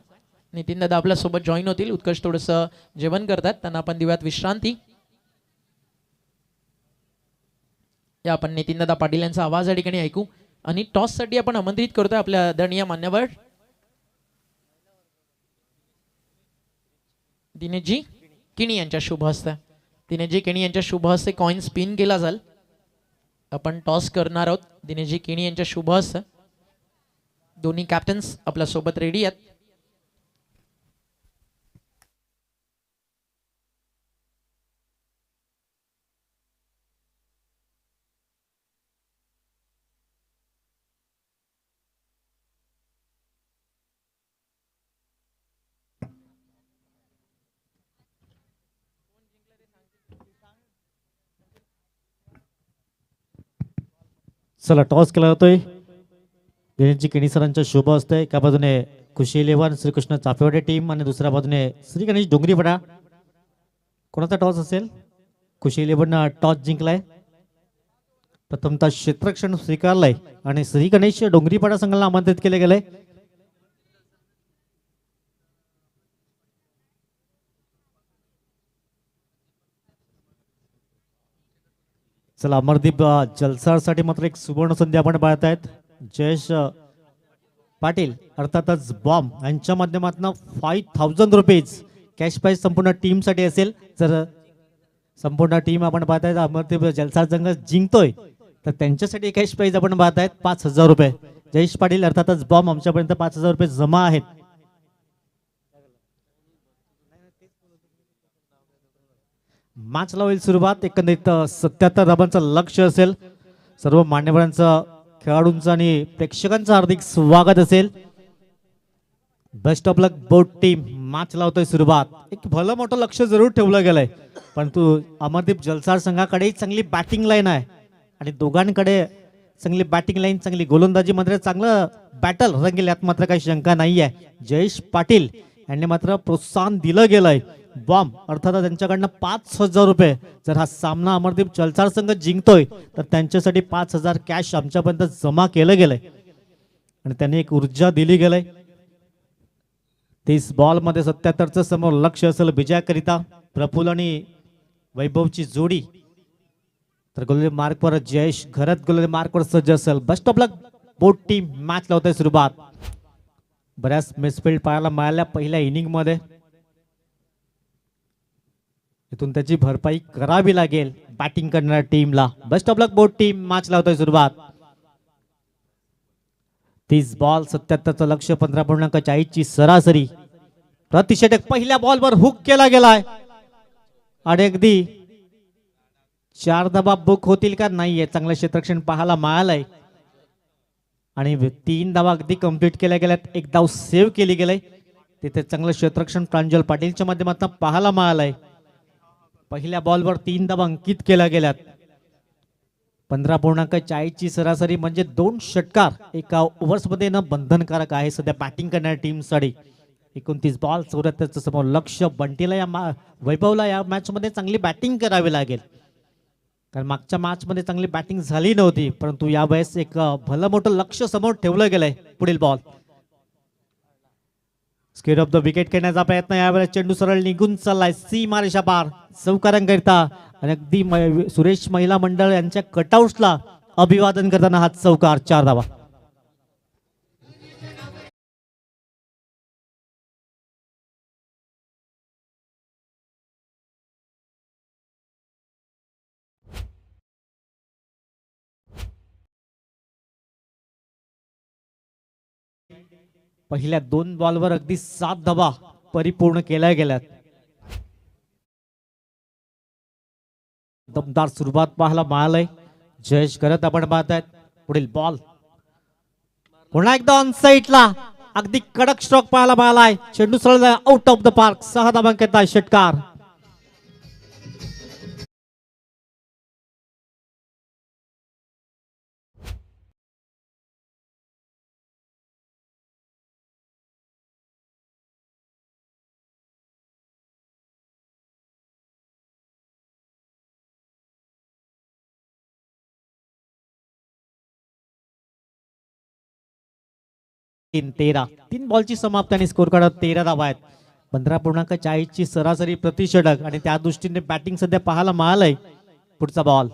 नितीन दादा आपल्यासोबत जॉईन होतील. उत्कर्ष थोडंसं जेवण करतात, त्यांना आपण देऊयात विश्रांती. या आपण नितीन दादा पाटील यांचा आवाज या ठिकाणी ऐकू आणि टॉससाठी आपण आमंत्रित करतोय आपल्या आदरणीय मान्यवर दिनेशजी किणी यांच्या शुभ हस्ते. दिनेशजी किणी यांच्या शुभ हस्ते कॉइन स्पिन केला जाईल. आपण टॉस करणार आहोत. दिनेशजी किणी यांच्या शुभ हस्ते. दोन्ही कॅप्टन्स आपल्यासोबत रेडी आहेत. चला टॉस केला जातोय. दिनेशजी किणी सरांच्या शुभ असते. एका बाजूने खुशी 11 श्रीकृष्ण चाफेवाडी टीम आणि दुसऱ्या बाजूने श्री गणेश डोंगरीपाडा. कोणाचा टॉस असेल? खुशी 11 टॉस जिंकलाय. प्रथमतः क्षेत्ररक्षण स्वीकारलंय आणि श्री गणेश डोंगरीपाडा संघाला आमंत्रित केले गेले. चला अमरदीप जलसासाठी मात्र एक सुवर्ण संधी आपण पाहतायत. जयेश पाटील अर्थातच बॉम्ब यांच्या माध्यमातून 5000 रुपीज कॅश प्राइज संपूर्ण टीमसाठी असेल. जर संपूर्ण टीम आपण पाहतायत अमरदीप जलसार संघ जिंकतोय तर त्यांच्यासाठी कॅश प्राइज आपण पाहतायत 5000 रुपये. जयेश पाटील अर्थातच बॉम्ब आमच्यापर्यंत 5000 रुपये जमा आहेत. मॅचला होईल सुरुवात. एकंदरीत 77 धावांचं लक्ष असेल. सर्व मान्यवरांचं खेळाडूंचं आणि प्रेक्षकांचं हार्दिक स्वागत असेल. Best of luck both team. Match लावतोय सुरुवात. एक भलं मोठं लक्ष जरूर ठेवलं गेलंय, परंतु अमरदीप जलसार संघाकडे चांगली बॅटिंग लाईन आहे आणि दोघांकडे चांगली बॅटिंग लाईन, चांगली गोलंदाजी मध्ये चांगलं बॅटल रंगेल यात मात्र काही शंका नाही आहे. जयेश पाटील यांनी मात्र प्रोत्साहन दिलं गेलंय. बॉम्ब अर्थात त्यांच्याकडनं 5000 रुपये. जर हा सामना अमरदीप जलसार संघ जिंकतोय तर त्यांच्यासाठी 5000 कॅश आमच्यापर्यंत जमा केलं गेलंय आणि त्यांनी एक ऊर्जा दिली गेलंय. 30 बॉल मध्ये 77चं समोर लक्ष असेल विजयाकरिता. प्रफुल्ल आणि वैभवची जोडी तर गोलंदाजी मार्कवर जयेश घरात गोलंदाजी मार्कवर सज्ज असेल. Best of luck both team. Match लावतोय सुरुवात. बऱ्याच मिसफिल्ड पाहायला मिळाल्या पहिल्या इनिंग मध्ये. इथून त्याची भरपाई करावी लागेल बॅटिंग करणाऱ्या टीमला. Best of luck both team. Match लावतोय सुरुवात. 30 बॉल 77चं लक्ष 15.40 ची सरासरी. प्रतिषेधक पहिल्या बॉलवर हुक केला गेलाय आणि अगदी 4 धावा बुक होतील का नाहीये. चांगलं क्षेत्ररक्षण पाहायला मिळालंय आणि 3 धावा अगदी कंप्लीट केल्या गेल्यात. एक धाव सेव्ह केली गेली. तिथे चांगलं क्षेत्ररक्षण प्रांजल पाटीलच्या माध्यमातून पाहायला मिळालंय. पहिल्या बॉलवर 3 धावा अंकित केल्या गेल्यात. 15.40 ची सरासरी म्हणजे 2 षटकार एका ओव्हर्स मध्ये न बंधनकारक आहे सध्या बॅटिंग करणाऱ्या टीमसाठी. 29 बॉल 74चं समोर लक्ष. बंटीला या वैभवला या मॅच मध्ये चांगली बॅटिंग करावी लागेल कारण मागच्या मॅच मध्ये चांगली बॅटिंग झाली नव्हती, परंतु यावेळेस एक भलं मोठं लक्ष समोर ठेवलं गेलंय. पुढील ball square of the wicket खेळण्याचा प्रयत्न, यावेळेस चेंडू सरळ निघून चाललाय सीमा रेषा पार चौकारांकरिता. आणि अगदी सुरेश महिला मंडळ यांच्या कटआउट्सला अभिवादन करताना हा चौकार, 4 धावा. पहिल्या 2 बॉलवर अगदी 7 धावा परिपूर्ण केल्या गेल्यात. दमदार सुरुवात पाहायला मिळालंय. जयेश करत आपण पाहतायत. पुढील बॉल पुन्हा एकदा ऑन साईडला अगदी कडक स्ट्रोक पाहायला मिळालाय. चेंडू सरळ आउट ऑफ द पार्क, 6 धावांकित षटकार. तीन बॉलची समाप्ती आणि स्कोर कार्ड 13 धावा आहेत. 15.40 ची सरासरी प्रतिषटक आणि त्या दृष्टीने बॅटिंग सध्या पाहायला मिळालंय. पुढचा बॉल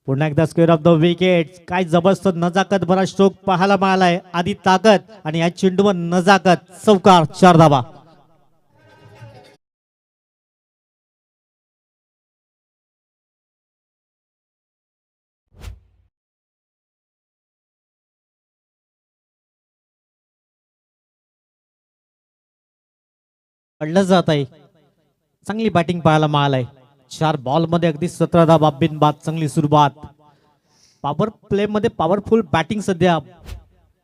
पुन्हा एकदा स्क्वेअर ऑफ द विकेट. काय जबरदस्त नजाकत भरा स्ट्रोक पाहायला मिळालाय. आधी ताकद आणि या चेंडूवर नजाकत, चौकार, 4 धावा. पडलं जात आहे. चांगली बॅटिंग पाहायला मिळालाय. 4 बॉल मध्ये अगदी 17 धावा बिनबाद. चांगली सुरुवात. पॉवर प्ले मध्ये पॉवरफुल बॅटिंग सध्या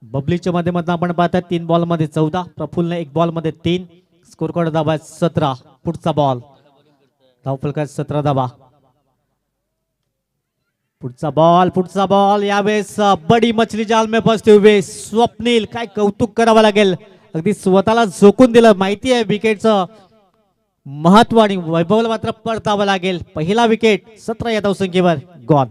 बबलीच्या माध्यमातून आपण पाहतात. 3 बॉल मध्ये 14, प्रफुल्लने 1 बॉल मध्ये 3. स्कोर कार्ड धावा 17. पुढचा बॉल धावफलकात 17 धावा. पुढचा बॉल यावेळेस बडी मछली जाल में फसते हुए स्वप्नील. काय कौतुक करावं लागेल. अगदी स्वतःला झोकून दिलं. माहिती आहे विकेटचं महत्व आणि वैभवला मात्र परतावं लागेल. पहिला विकेट 17 या धावसंख्येवर गॉन.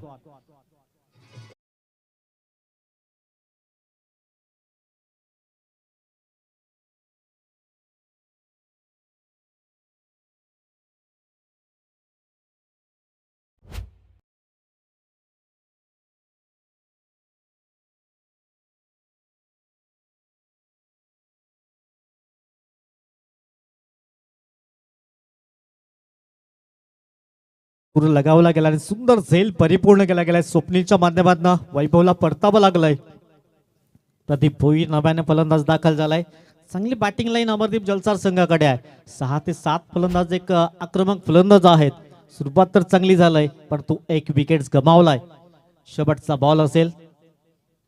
पूर्ण लगावला गेला आणि सुंदर झेल परिपूर्ण केला गेलाय. स्वप्नीलच्या माध्यमातून वैभवला परतावं लागलंय. प्रदीप भोईर नव्याने फलंदाज दाखल झालाय. चांगली बॅटिंग लाईन अमरदीप जलसार संघाकडे आहे. 6 ते 7 फलंदाज एक आक्रमक फलंदाज आहेत. सुरुवात तर चांगली झालंय, परंतु 1 विकेट गमावलाय. शेवटचा बॉल असेल.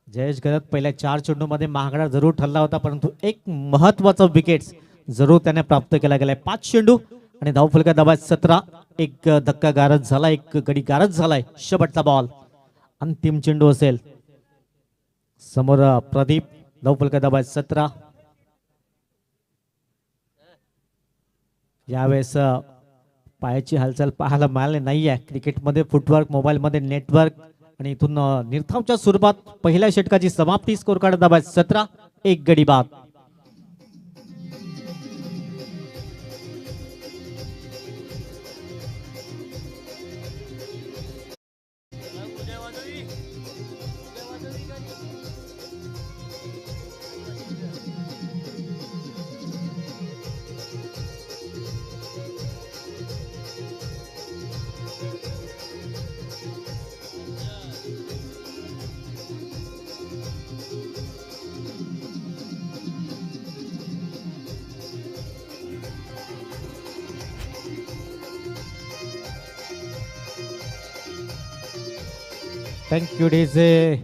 जयेश गरत पहिल्या 4 चेंडूमध्ये महागडा जरूर ठरला होता, परंतु एक महत्वाचा विकेट जरूर त्याने प्राप्त केला गेलाय. 5 चेंडू आणि धावफलका धावा 17. एक धक्का गारद झाला, एक गडी गारद झालाय. शेवटचा बॉल अंतिम चेंडू असेल. समोर प्रदीप. धावफलका धावा 17. यावेळेस पायाची हालचाल पाहायला मिळाली नाहीये. क्रिकेटमध्ये फुटवर्क, मोबाईलमध्ये नेटवर्क आणि इथून निर्धावच्या स्वरूपात पहिल्या षटकाची समाप्ती. स्कोर कार्ड धावा 17. एक गडी बाद. Thank you DJ.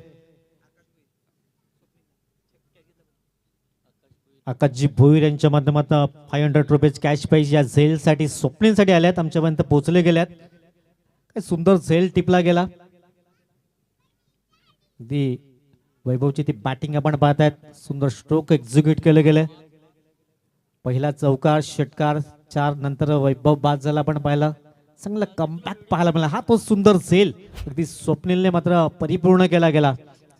आकाशजी भोईर यांच्या माध्यमातून 500 रुपीज कॅश प्राइज या झेल साठी स्वप्नीलसाठी आल्यात. आमच्यापर्यंत पोहोचले गेल्यात. काय सुंदर झेल टिपला गेला. दी वैभवची ती बॅटिंग आपण पाहतायत. सुंदर स्ट्रोक एक्झिक्यूट केले गेले. पहिला चौकार, षटकार, 4 नंतर वैभव बाद झाला आपण पाहिला. चांगला कमबॅक पाहायला मिळाला. हा तो सुंदर झेल अगदी स्वप्नीलने मात्र परिपूर्ण केला गेला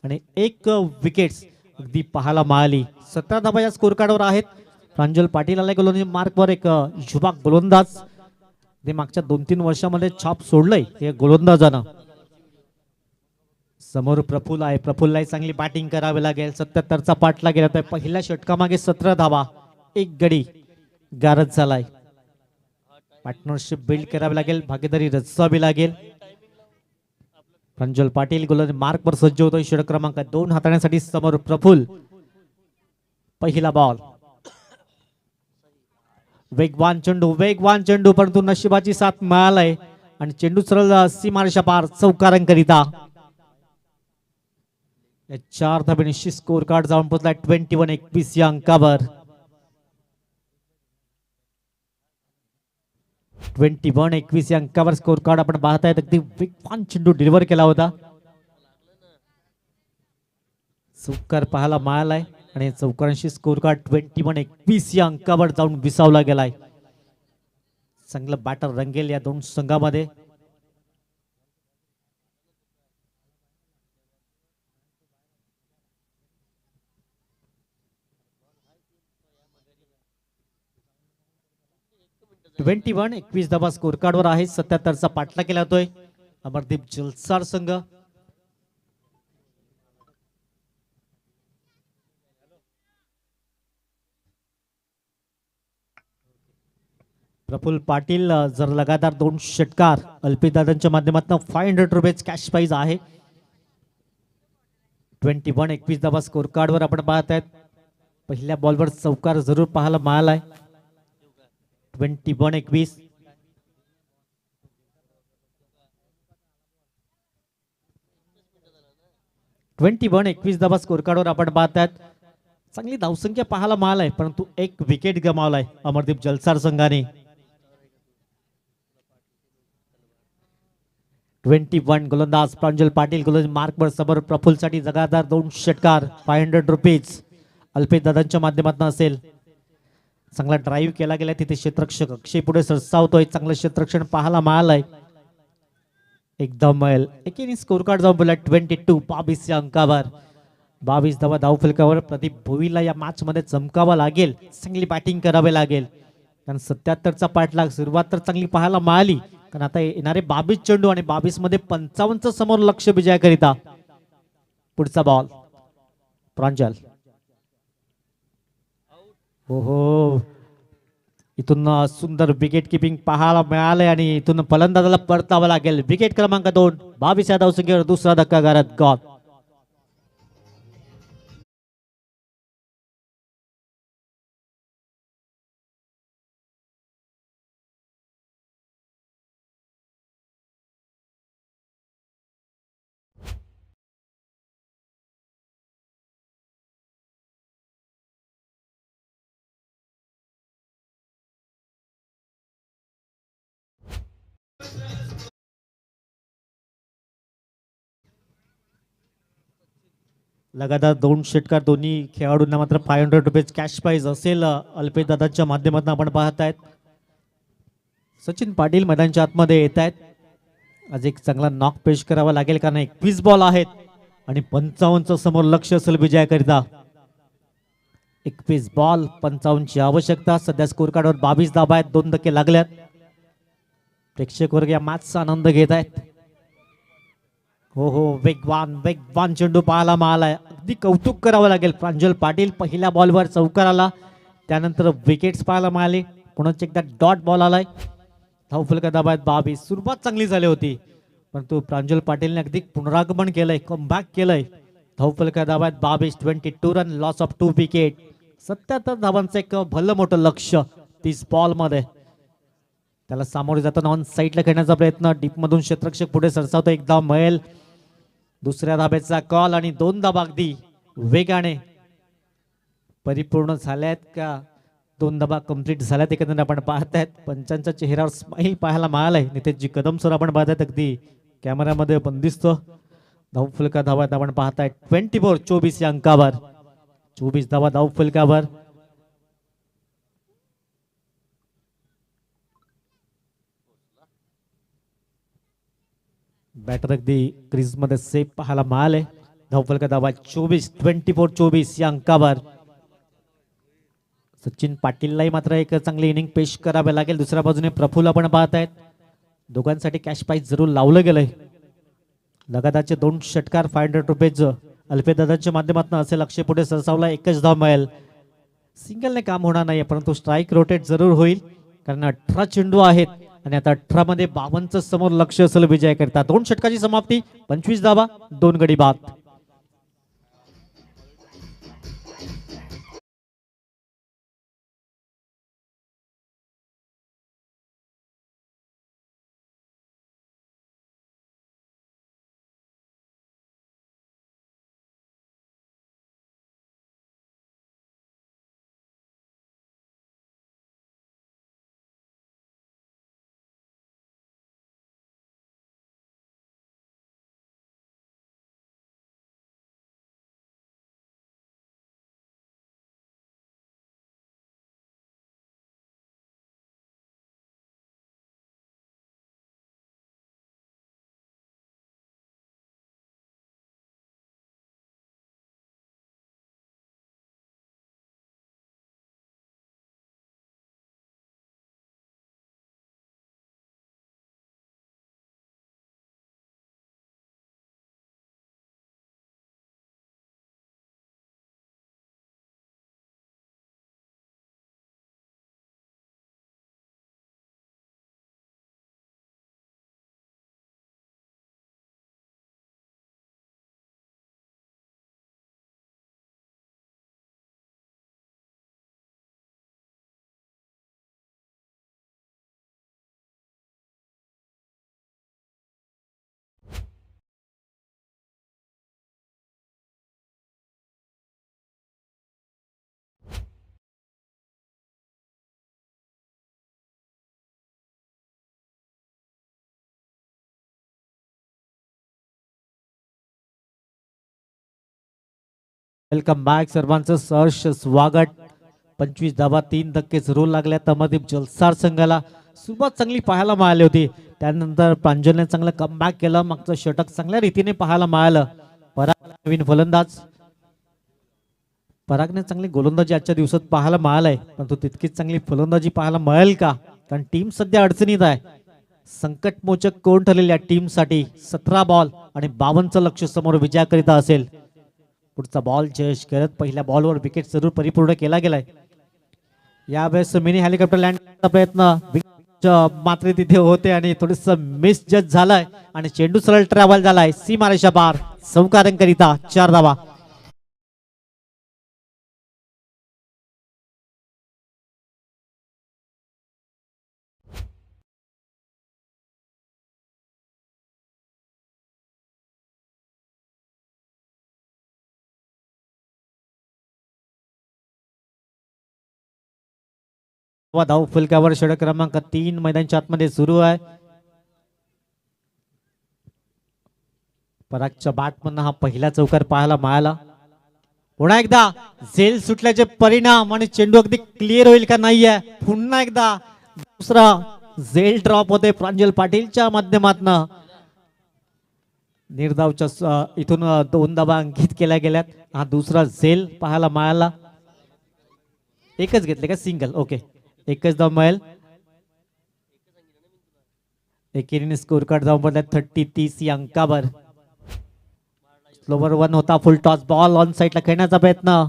आणि एक विकेट्स अगदी पाहायला मिळाली. 17 धाबा या स्कोर कार्डवर आहेत. प्रांजल पाटील आलाय गोलंदाजी मार्कवर. एक युवा गोलंदाज ते मागच्या 2-3 वर्षामध्ये छाप सोडलंय हे गोलंदाजानं. समोर प्रफुल्ल आहे. प्रफुल्लला चांगली बॅटिंग करावी लागेल. 77चा पाठला गेला तर पहिल्या षटकामागे 17 धाबा, एक गडी गारद झालाय. पार्टनरशिप बिल्ड करावी लागेल, भागीदारी रचावी लागेल. प्रांजल पाटील गोलंदाजी मार्कवर सज्ज होतोय. षटक क्रमांक 2 हाताळण्यासाठी समोर प्रफुल्ल. पहिला बॉल, वेगवान चेंडू परंतु नशिबाची साथ मिळालाय आणि चेंडू सरळ सीमारेषा पार चौकारांकरिता. या 4 धाबे निश्चित स्कोर कार्ड जाऊन पोहोचलाय 21-21 या अंकावर. 21-21 या अंकावर स्कोर कार्ड आपण पाहतायत. अगदी वेगवान चेंडू डिलिव्हर केला होता. चौकार पाहायला मिळालाय आणि चौकारांशी स्कोर कार्ड 21-21 या अंकावर जाऊन विसावला गेलाय. चांगलं बॅटर रंगेल या दोन संघामध्ये. ट्वेंटी 21 धाबा स्कोर कार्डवर आहे. 77चा पाठला केला जातोय अमरदीप जलसार संघ. प्रफुल्ल पाटील जर लगातार 2 षटकार अल्पितदादांच्या माध्यमातून 500 रुपये कॅश प्राइज आहे. 21-21 धाबा स्कोर कार्डवर आपण पाहतायत. पहिल्या बॉलवर चौकार जरूर पाहायला मिळालाय. 21-21 21-21 धाबा स्कोर कार्डवर आपण पाहतायत. चांगली धावसंख्या पाहायला मिळालाय परंतु एक विकेट गमावलाय अमरदीप जलसार संघाने. 21 गोलंदाज प्रांजल पाटील गोलंदाज मार्कवर समोर प्रफुल्लसाठी लगातार 2 षटकार 500 रुपीज अल्पेश दादांच्या माध्यमातून असेल. चांगला ड्राईव्ह केला गेला तिथे क्षेत्ररक्षक अक्षय पुढे सरसावतोय. चांगलं क्षेत्ररक्षण पाहायला मिळालंय. एकदम एकेनी स्कोर कार्ड जाऊन बोला 22-22 या अंकावर. 22 धावा धावफलकावर. प्रदीप भोईला या मॅच मध्ये चमकावा लागेल. चांगली बॅटिंग करावी लागेल कारण 77चा पाठलाग सुरुवात तर चांगली पाहायला मिळाली कारण आता येणारे 22 चेंडू आणि 22 मध्ये 55चं समोर लक्ष विजयाकरिता. पुढचा बॉल प्रांजल. हो इथून सुंदर विकेट किपिंग पाहायला मिळालंय आणि इथून फलंदाजाला परतावं लागेल. विकेट क्रमांक 2 22 या धावसंख्येवर दुसरा धक्का गारद गॉल. लगातार 2 षटकार दोन्ही खेळाडूंना मात्र 500 रुपये कॅश प्राइज असेल. अल्पेश दादांच्या माध्यमातून आपण पाहतायत. सचिन पाटील मैदानाच्या आतमध्ये येत आहेत. आज एक चांगला नॉक पेश करावा लागेल कारण 21 बॉल आहेत आणि 55चं समोर लक्ष असेल विजयाकरिता. 21 बॉल 55 ची आवश्यकता. सध्या स्कोर कार्डवर 22 धाबा आहेत. 2 धक्के लागल्यात. प्रेक्षक वर्ग या मॅचचा आनंद घेत आहेत. हो वेगवान चेंडू पाहायला मिळालाय. अगदी कौतुक करावं लागेल. प्रांजल पाटील पहिल्या बॉलवर चौकार आला. त्यानंतर विकेट्स पाहायला मिळाले. पुन्हा एकदा डॉट बॉल आलाय. धावफलक दाबात 22. सुरुवात चांगली झाली होती परंतु प्रांजल पाटीलने अगदी पुनरागमन केलंय. कमबॅक केलंय. धावफलक दाबात 22. 22 रन लॉस ऑफ 2 विकेट. 77 धावांचं एक भलं मोठं लक्ष 30 बॉल मध्ये. त्याला सामोरे जाताना ऑन साईडला खेळण्याचा प्रयत्न. डीप मधून क्षेत्ररक्षक पुढे सरसावतो. एकदा मैल. दुसऱ्या धाब्याचा कॉल आणि 2 धाबा अगदी वेगाने परिपूर्ण झाल्यात का 2 धाबा कंप्लीट झाल्यात एकंदरीत आपण पाहतायत. पंचांच्या चेहऱ्यावर स्माईल पाहायला मिळालाय. नितेशजी कदम सर आपण पाहतायत अगदी कॅमेऱ्यामध्ये बंदिस्त. धावफलका धावात आपण पाहताय 24 या अंकावर. 24 धावा धावफलकावर. बॅटर अगदी क्रीजमध्ये सेफ पाहायला मिळाले. धावफलक धावा 24 या अंकावर. सचिन पाटीललाही मात्र एक चांगली इनिंग पेश करावे लागेल. दुसऱ्या बाजूने प्रफुल्ल आपण पाहत आहेत. दोघांसाठी कॅश प्राइज जरूर लावलं गेलंय. लगातारचे 2 षटकार 500 रुपये अल्फेदादांच्या माध्यमातून असेल. अक्षय पुढे सरसावला एकच धाव मिळेल. सिंगलने काम होणार नाही परंतु स्ट्राईक रोटेट जरूर होईल कारण 18 चेंडू आहेत आणि आता 18 मध्ये 52 समोर लक्ष असेल विजय करता. 2 षटकाची समाप्ती 25 धावा 2 गडी बाद. वेलकम बॅक सर्वांचं सहर्ष स्वागत. 25 धावा 3 धक्के जरूर लागल्या. तमादीप जलसार संघाला सुरुवात चांगली पाहायला मिळाली होती. त्यानंतर प्रांजलने चांगलं कमबॅक केलं. मागचं षटक चांगल्या रीतीने पाहायला मिळालं. पराग नवीन फलंदाज. परागने चांगली गोलंदाजी आजच्या दिवसात पाहायला मिळालंय परंतु तितकीच चांगली फलंदाजी पाहायला मिळेल का कारण टीम सध्या अडचणीत आहे. संकटमोचक कोण ठरलेल्या टीमसाठी 17 बॉल आणि 52 लक्ष समोर विजयाकरिता असेल. पुढचा बॉल जयेश करत पहिल्या बॉलवर विकेट जरूर परिपूर्ण केला गेलाय. यावेळेस मिनी हेलिकॉप्टर लँड करण्याचा प्रयत्न मात्र तिथे होते आणि थोडस मिस जज झालाय आणि चेंडू सरळ ट्रॅव्हल झालाय. सीमारेषा पार चौकारांकरिता 4 धावा. धाव फलकावर षटक क्रमांक 3 मैदानाच्या आतमध्ये सुरू आहे. परागच्या बॅटमधून हा पहिला चौकार पाहायला मिळाला. पुन्हा एकदा झेल सुटल्याचे परिणाम आणि चेंडू अगदी क्लिअर होईल का नाहीये. पुन्हा एकदा दुसरा झेल ड्रॉप होते प्रांजल पाटीलच्या माध्यमातून. निर्धावच्या इथून 2 धावा अंकित केल्या गेल्यात. हा दुसरा झेल पाहायला मिळाला. एकच घेतले का सिंगल. ओके एकच धाव मिळेल. एकेरीने स्कोर कार्ड धाव पडला 30 या अंकावर. स्लोवर 1 होता. फुल टॉस बॉल ऑन साईडला खेळण्याचा प्रयत्न.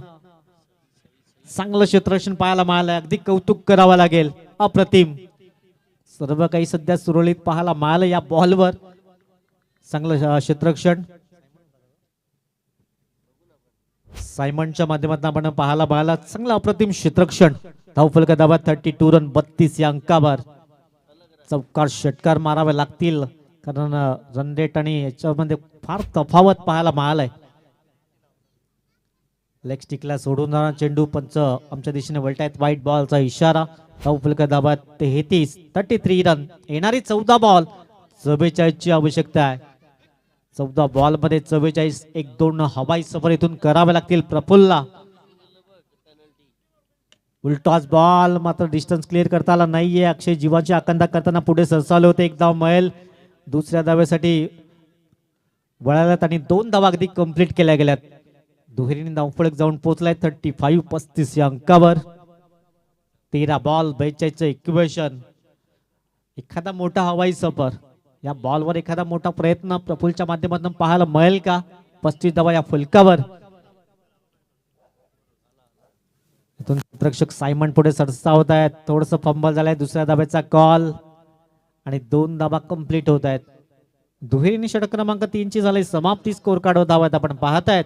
चांगलं क्षेत्ररक्षण पाहायला मिळालं. अगदी कौतुक करावं लागेल. अप्रतिम सर्व काही सध्या सुरळीत पाहायला मिळालं या बॉलवर. चांगलं क्षेत्ररक्षण सायमनच्या माध्यमातून आपण पाहायला मिळाला. चांगलं अप्रतिम क्षेत्ररक्षण. धावफलक धावा 32 रन 32 या अंकावर. चौकार षटकार मारावे लागतील कारण रन रेट आणि याच्यामध्ये फार तफावत पाहायला मिळालाय. लेग स्टिकला सोडून जाणारा चेंडू. पंच आमच्या दिशेने वळतायत. वाईट बॉलचा इशारा. धावफलक धावा 33 रन. येणारी 14 बॉल 44 ची आवश्यकता आहे. 14 बॉल मध्ये 44. 1-2 हवाई सफर इथून करावे लागतील प्रफुल्लला. उलटॉस बॉल मात्र डिस्टन्स क्लिअर करता आला नाहीये. अक्षय जीवाची आकांक्षा करताना पुढे सरसावले होते. 1 धाव मिळेल. दुसऱ्या धावेसाठी वळाल्यात आणि 2 धावा अगदी कंप्लीट केल्या गेल्यात. दुहेरीने धावफलक जाऊन पोहोचलाय 35-35 या अंकावर. 13 बॉल 42 इक्वेशन. एखादा मोठा हवाई सफर, या बॉलवर एखादा मोठा प्रयत्न प्रफुलच्या माध्यमातून पाहायला मिळेल का? 35 धावा या फलकावर. इथून रक्षक सायमन पुढे सरसावत आहेत. थोडस फंबल झालंय. दुसऱ्या धाब्याचा कॉल आणि 2 धावा कंप्लीट होत आहेत. दुहेरीने षटक क्रमांक 3 ची झाली समाप्ती. स्कोर कार्डवर धावा आपण पाहतायत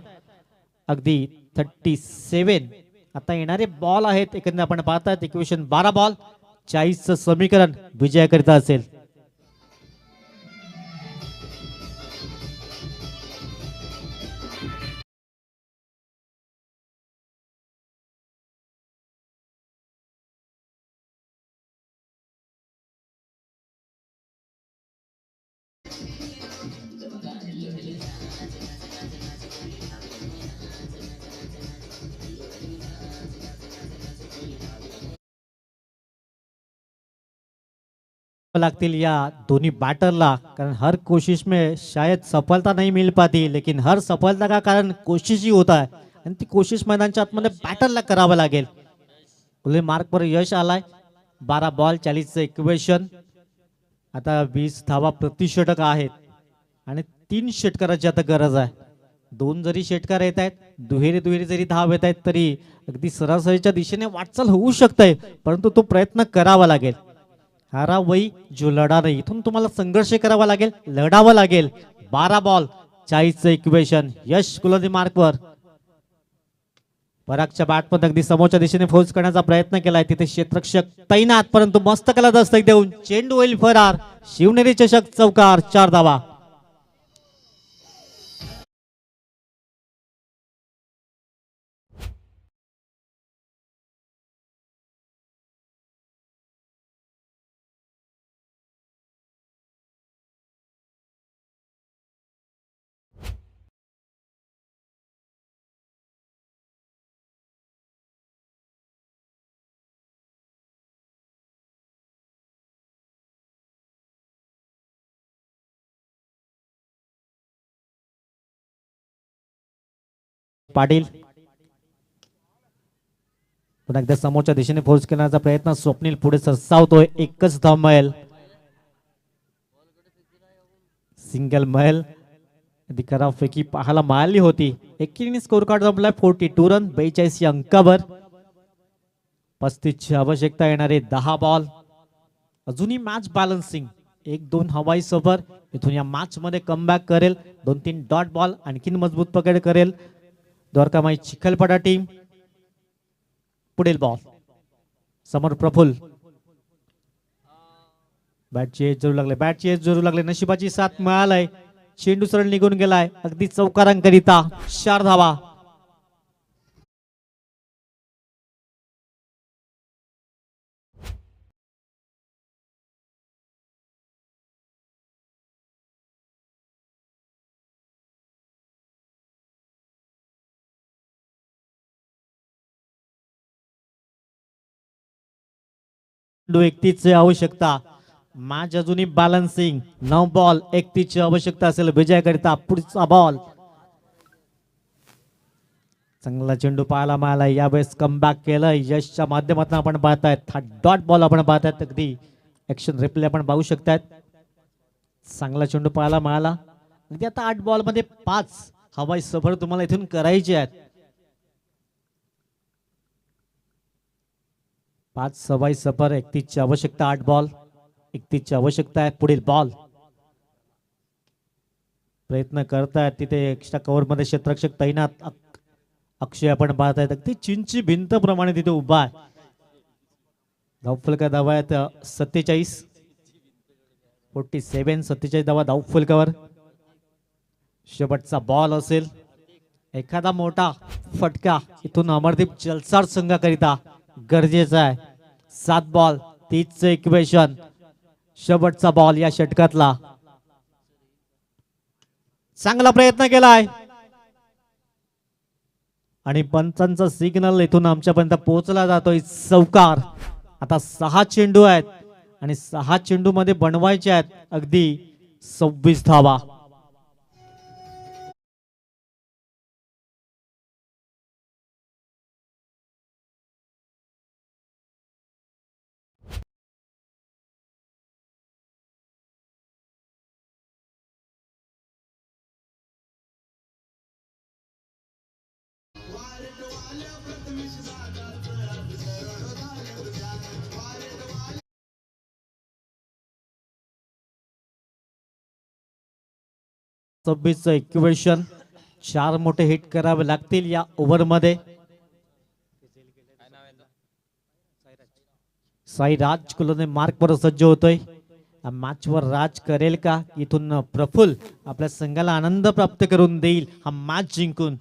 अगदी 37. आता येणारे बॉल आहेत एकंदर आपण पाहतायत इक्वेशन 12 बॉल 40 समीकरण विजयाकरिता असेल. लागतील या दोनों बैटरला, कारण हर कोशिश में शायद सफलता नहीं मिल पाती, लेकिन हर सफलता का कारण कोशिश ही होता है आणि ती कोशिश मैदानच्या आतमध्ये बॅटरला करावं लागेल. खुले मार्क पर यश आलाय. 12 बॉल 40 इक्वेशन. आता 20 धावा प्रति षटक आहेत आणि 3 षटकाराची आता गरज आहे. 2 जरी षटकार येत आहेत, दुहेरी जरी धाव येत आहेत, तरी अगदी सरासरीच्या दिशेने वाटचाल होऊ शकते, परंतु तो प्रयत्न करावा लागेल. हारा वही जो लढा नाही. इथून तुम्हाला संघर्ष करावा लागेल, लढावं लागेल. 12 बॉल 40 इक्वेशन. यश गुलाबी मार्कवर. परागच्या बॅटमध्ये अगदी समोरच्या दिशेने फौज करण्याचा प्रयत्न केलाय. तिथे क्षेत्ररक्षक तैनात, परंतु मस्तकाला दस्तक देऊन चेंडू होईल फरार. शिवनेरी चषक चौकार. 4 धावा. पाटील पुन्हा एकदा समोरच्या दिशेने फोर्स करण्याचा प्रयत्न. स्वप्नील पुढे सरसावतोय. एकच धाव मिळेल. सिंगल मिळेल. खराबपैकी पाहायला मिळाली होती. एकीने स्कोर कार्ड जमलाय 42 रन 42 अंकावर. 35 ची आवश्यकता येणारे 10 बॉल. अजूनही मॅच बॅलन्सिंग. 1-2 हवाई सफर इथून या मॅच मध्ये कमबॅक करेल. 2-3 डॉट बॉल आणखीन मजबूत पकड करेल द्वारकामाई चिखलपडा टीम. पुढील बॉल समोर प्रफुल. बॅटची एज जरूर लागले. नशिबाची साथ मिळालाय. चेंडू सरळ निघून गेलाय अगदी चौकारांकरिता. 4 धावा. चेंडू 31 ची आवश्यकता. मॅच अजूनही बॅलन्सिंग. 9 बॉल 31 ची आवश्यकता असेल विजयाकरिता. पुढचा बॉल. चांगला चेंडू पाहायला मिळाला. यावेळेस कमबॅक केलं यशच्या माध्यमातून आपण पाहतायत. हा डॉट बॉल आपण पाहतायत. अगदी ऍक्शन रिप्ले आपण पाहू शकतायत. चांगला चेंडू पाहायला मिळाला. अगदी आता 8 बॉल मध्ये 5 हवाई सफर तुम्हाला इथून करायची आहेत. 5 हवाई सफर 31 ची आवश्यकता. 8 बॉल 31 ची आवश्यकता आहे. पुढील बॉल. प्रयत्न करतायत तिथे एक्स्ट्रा कव्हर मध्ये क्षेत्ररक्षक तैनात. अक्षय आपण पाहतायत अगदी चिंची भिंत प्रमाणे तिथे उभा आहे. धावफलका धावा आहेत 47. 47 धावा धावफलकावर. शेवटचा बॉल असेल. एखादा मोठा फटका इथून अमरदीप जलसार संघाकरिता गरजेचा आहे. 7 बॉल 30 इक्वेशन. शेवटचा बॉल या षटकातला. चांगला प्रयत्न केलाय आणि पंचांचा सिग्नल इथून आमच्यापर्यंत पोहोचला जातोय. चौकार. आता 6 चेंडू आहेत आणि 6 चेंडू मध्ये बनवायचे आहेत अगदी 26 धावा. चं इक्वेशन 4 मोठे हिट करावे लागतील या ओव्हरमध्ये. साई राज कुलने मार्कवर सज्ज होतोय. मॅच वर राज करेल का? इथून प्रफुल्ल आपल्या संघाला आनंद प्राप्त करून देईल हा मॅच जिंकून.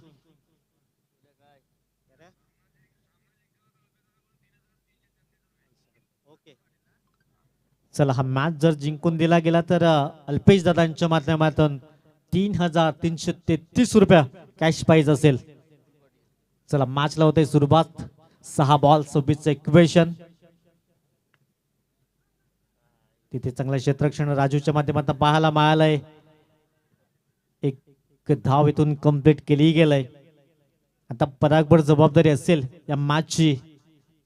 चला, हा मॅच जर जिंकून दिला गेला तर अल्पेश दादांच्या माध्यमातून 3,333 रुपया कॅश प्राइज असेल. चला, मॅचला होते सुरुवात. 6 बॉल 26 इक्वेशन. तिथे चांगलं क्षेत्ररक्षण राजूच्या माध्यमातून पाहायला मिळालंय. एक धाव इथून कंप्लीट केली गेलंय. आता परागवर जबाबदारी असेल या मॅचची.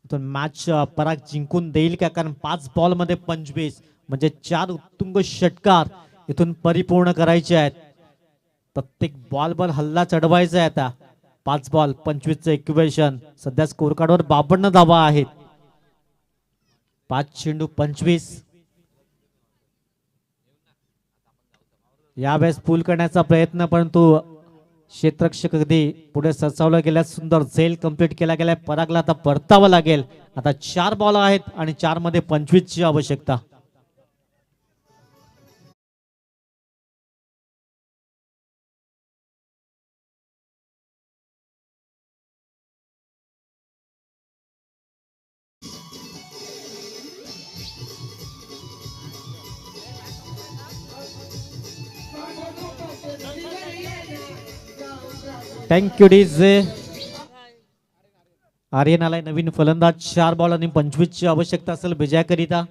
इथून मॅच पराग जिंकून देईल का? कारण 5 बॉल मध्ये 25 म्हणजे 4 उत्तुंग षटकार इथून परिपूर्ण करायचे आहेत. प्रत्येक बॉलवर हल्ला चढवायचा आहे. आता 5 बॉल 25 इक्वेशन. सध्या स्कोर कार्डवर 52 धावा आहेत. 5 चेंडू 25. यावेळेस पूल करण्याचा प्रयत्न, परंतु क्षेत्ररक्षक अगदी पुढे सरसावला गेल्या. सुंदर झेल कंप्लीट केला गेलाय. परागला आता परतावं लागेल. आता 4 बॉल आहेत आणि 4 मध्ये 25 ची आवश्यकता. Thank you DJ. आर्यन आलाय नवीन फलंदाज. 4 बॉल आणि 25 ची आवश्यकता असेल विजयाकरिता.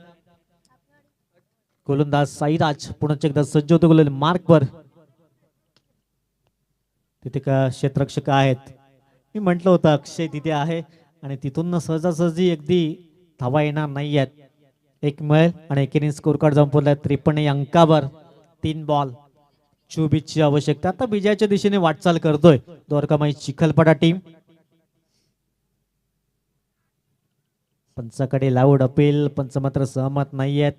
गोलंदाज साईराज पुन्हा एकदा सज्ज होतो गोल मार्कवर. तिथे का क्षेत्ररक्षक आहेत. मी म्हटलं होतं अक्षय तिथे आहे आणि तिथून सहजासहजी अगदी धावा येणार नाही आहेत. एक मिळेल आणि एकेने स्कोर कार्ड संपवलाय 53 अंकावर. 3 बॉल 24 ची आवश्यकता. आता विजयाच्या दिशेने वाटचाल करतोय द्वारकामाई चिखलपडा टीम. पंचाकडे लाऊड अपील. पंच मात्र सहमत नाही आहेत.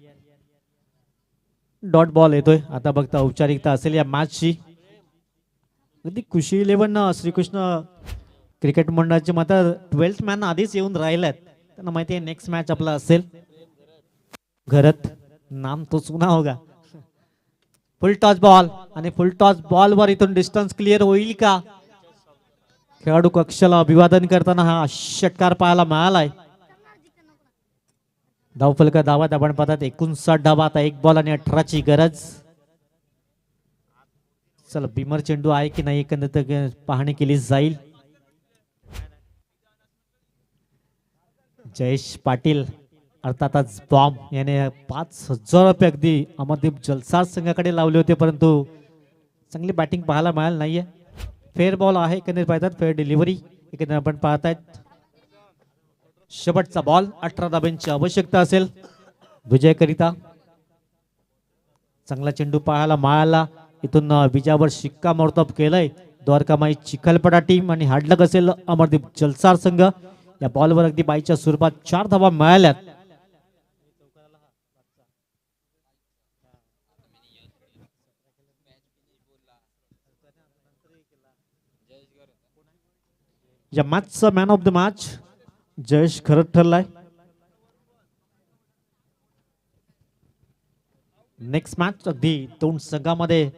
डॉट बॉल येतोय. आता बघता औपचारिकता असेल या मॅचची. अगदी खुशी 11 श्रीकृष्ण क्रिकेट मंडळाचे मात्र 12th मॅन आधीच येऊन राहिल्यात. त्यांना माहिती आहे नेक्स्ट मॅच आपला असेल. घरत नाम तो सुना होगा. फुल टॉस बॉल आणि फुल टॉस बॉल वर इथून डिस्टन्स क्लिअर होईल का? खेळाडू कक्षाला अभिवादन करताना हा षटकार पाहायला मिळालाय. धावफलका धावात आपण पाहतात 59 धावा. आता 1 बॉल आणि 18 ची गरज. चला, बिमर चेंडू आहे की नाही एकंदरीत पाहणी केली जाईल. जयेश पाटील अर्थातच बॉम्ब याने 5,000 रुपये अगदी अमरदीप जलसार संघाकडे लावले होते, परंतु चांगली बॅटिंग पाहायला मिळाली नाहीये. फेअर बॉल आहे एकंदरीत पाहतात. फेअर डिलिव्हरी एकंदरीत आपण पाहतायत. शेवटचा बॉल 18 धाब्यांची आवश्यकता असेल विजयकरिता. चांगला चेंडू पाहायला मिळाला. इथून विजयावर शिक्कामोर्तब केलंय द्वारकामाई चिखलपडा टीम आणि हाडलक असेल अमरदीप जलसार संघ. या बॉलवर अगदी बाईच्या स्वरूपात 4 धावा मिळाल्यात. या मॅचचा man of the match Jayesh Kharat ठरलाय. नेक्स्ट मॅच अगदी 2 संघामध्ये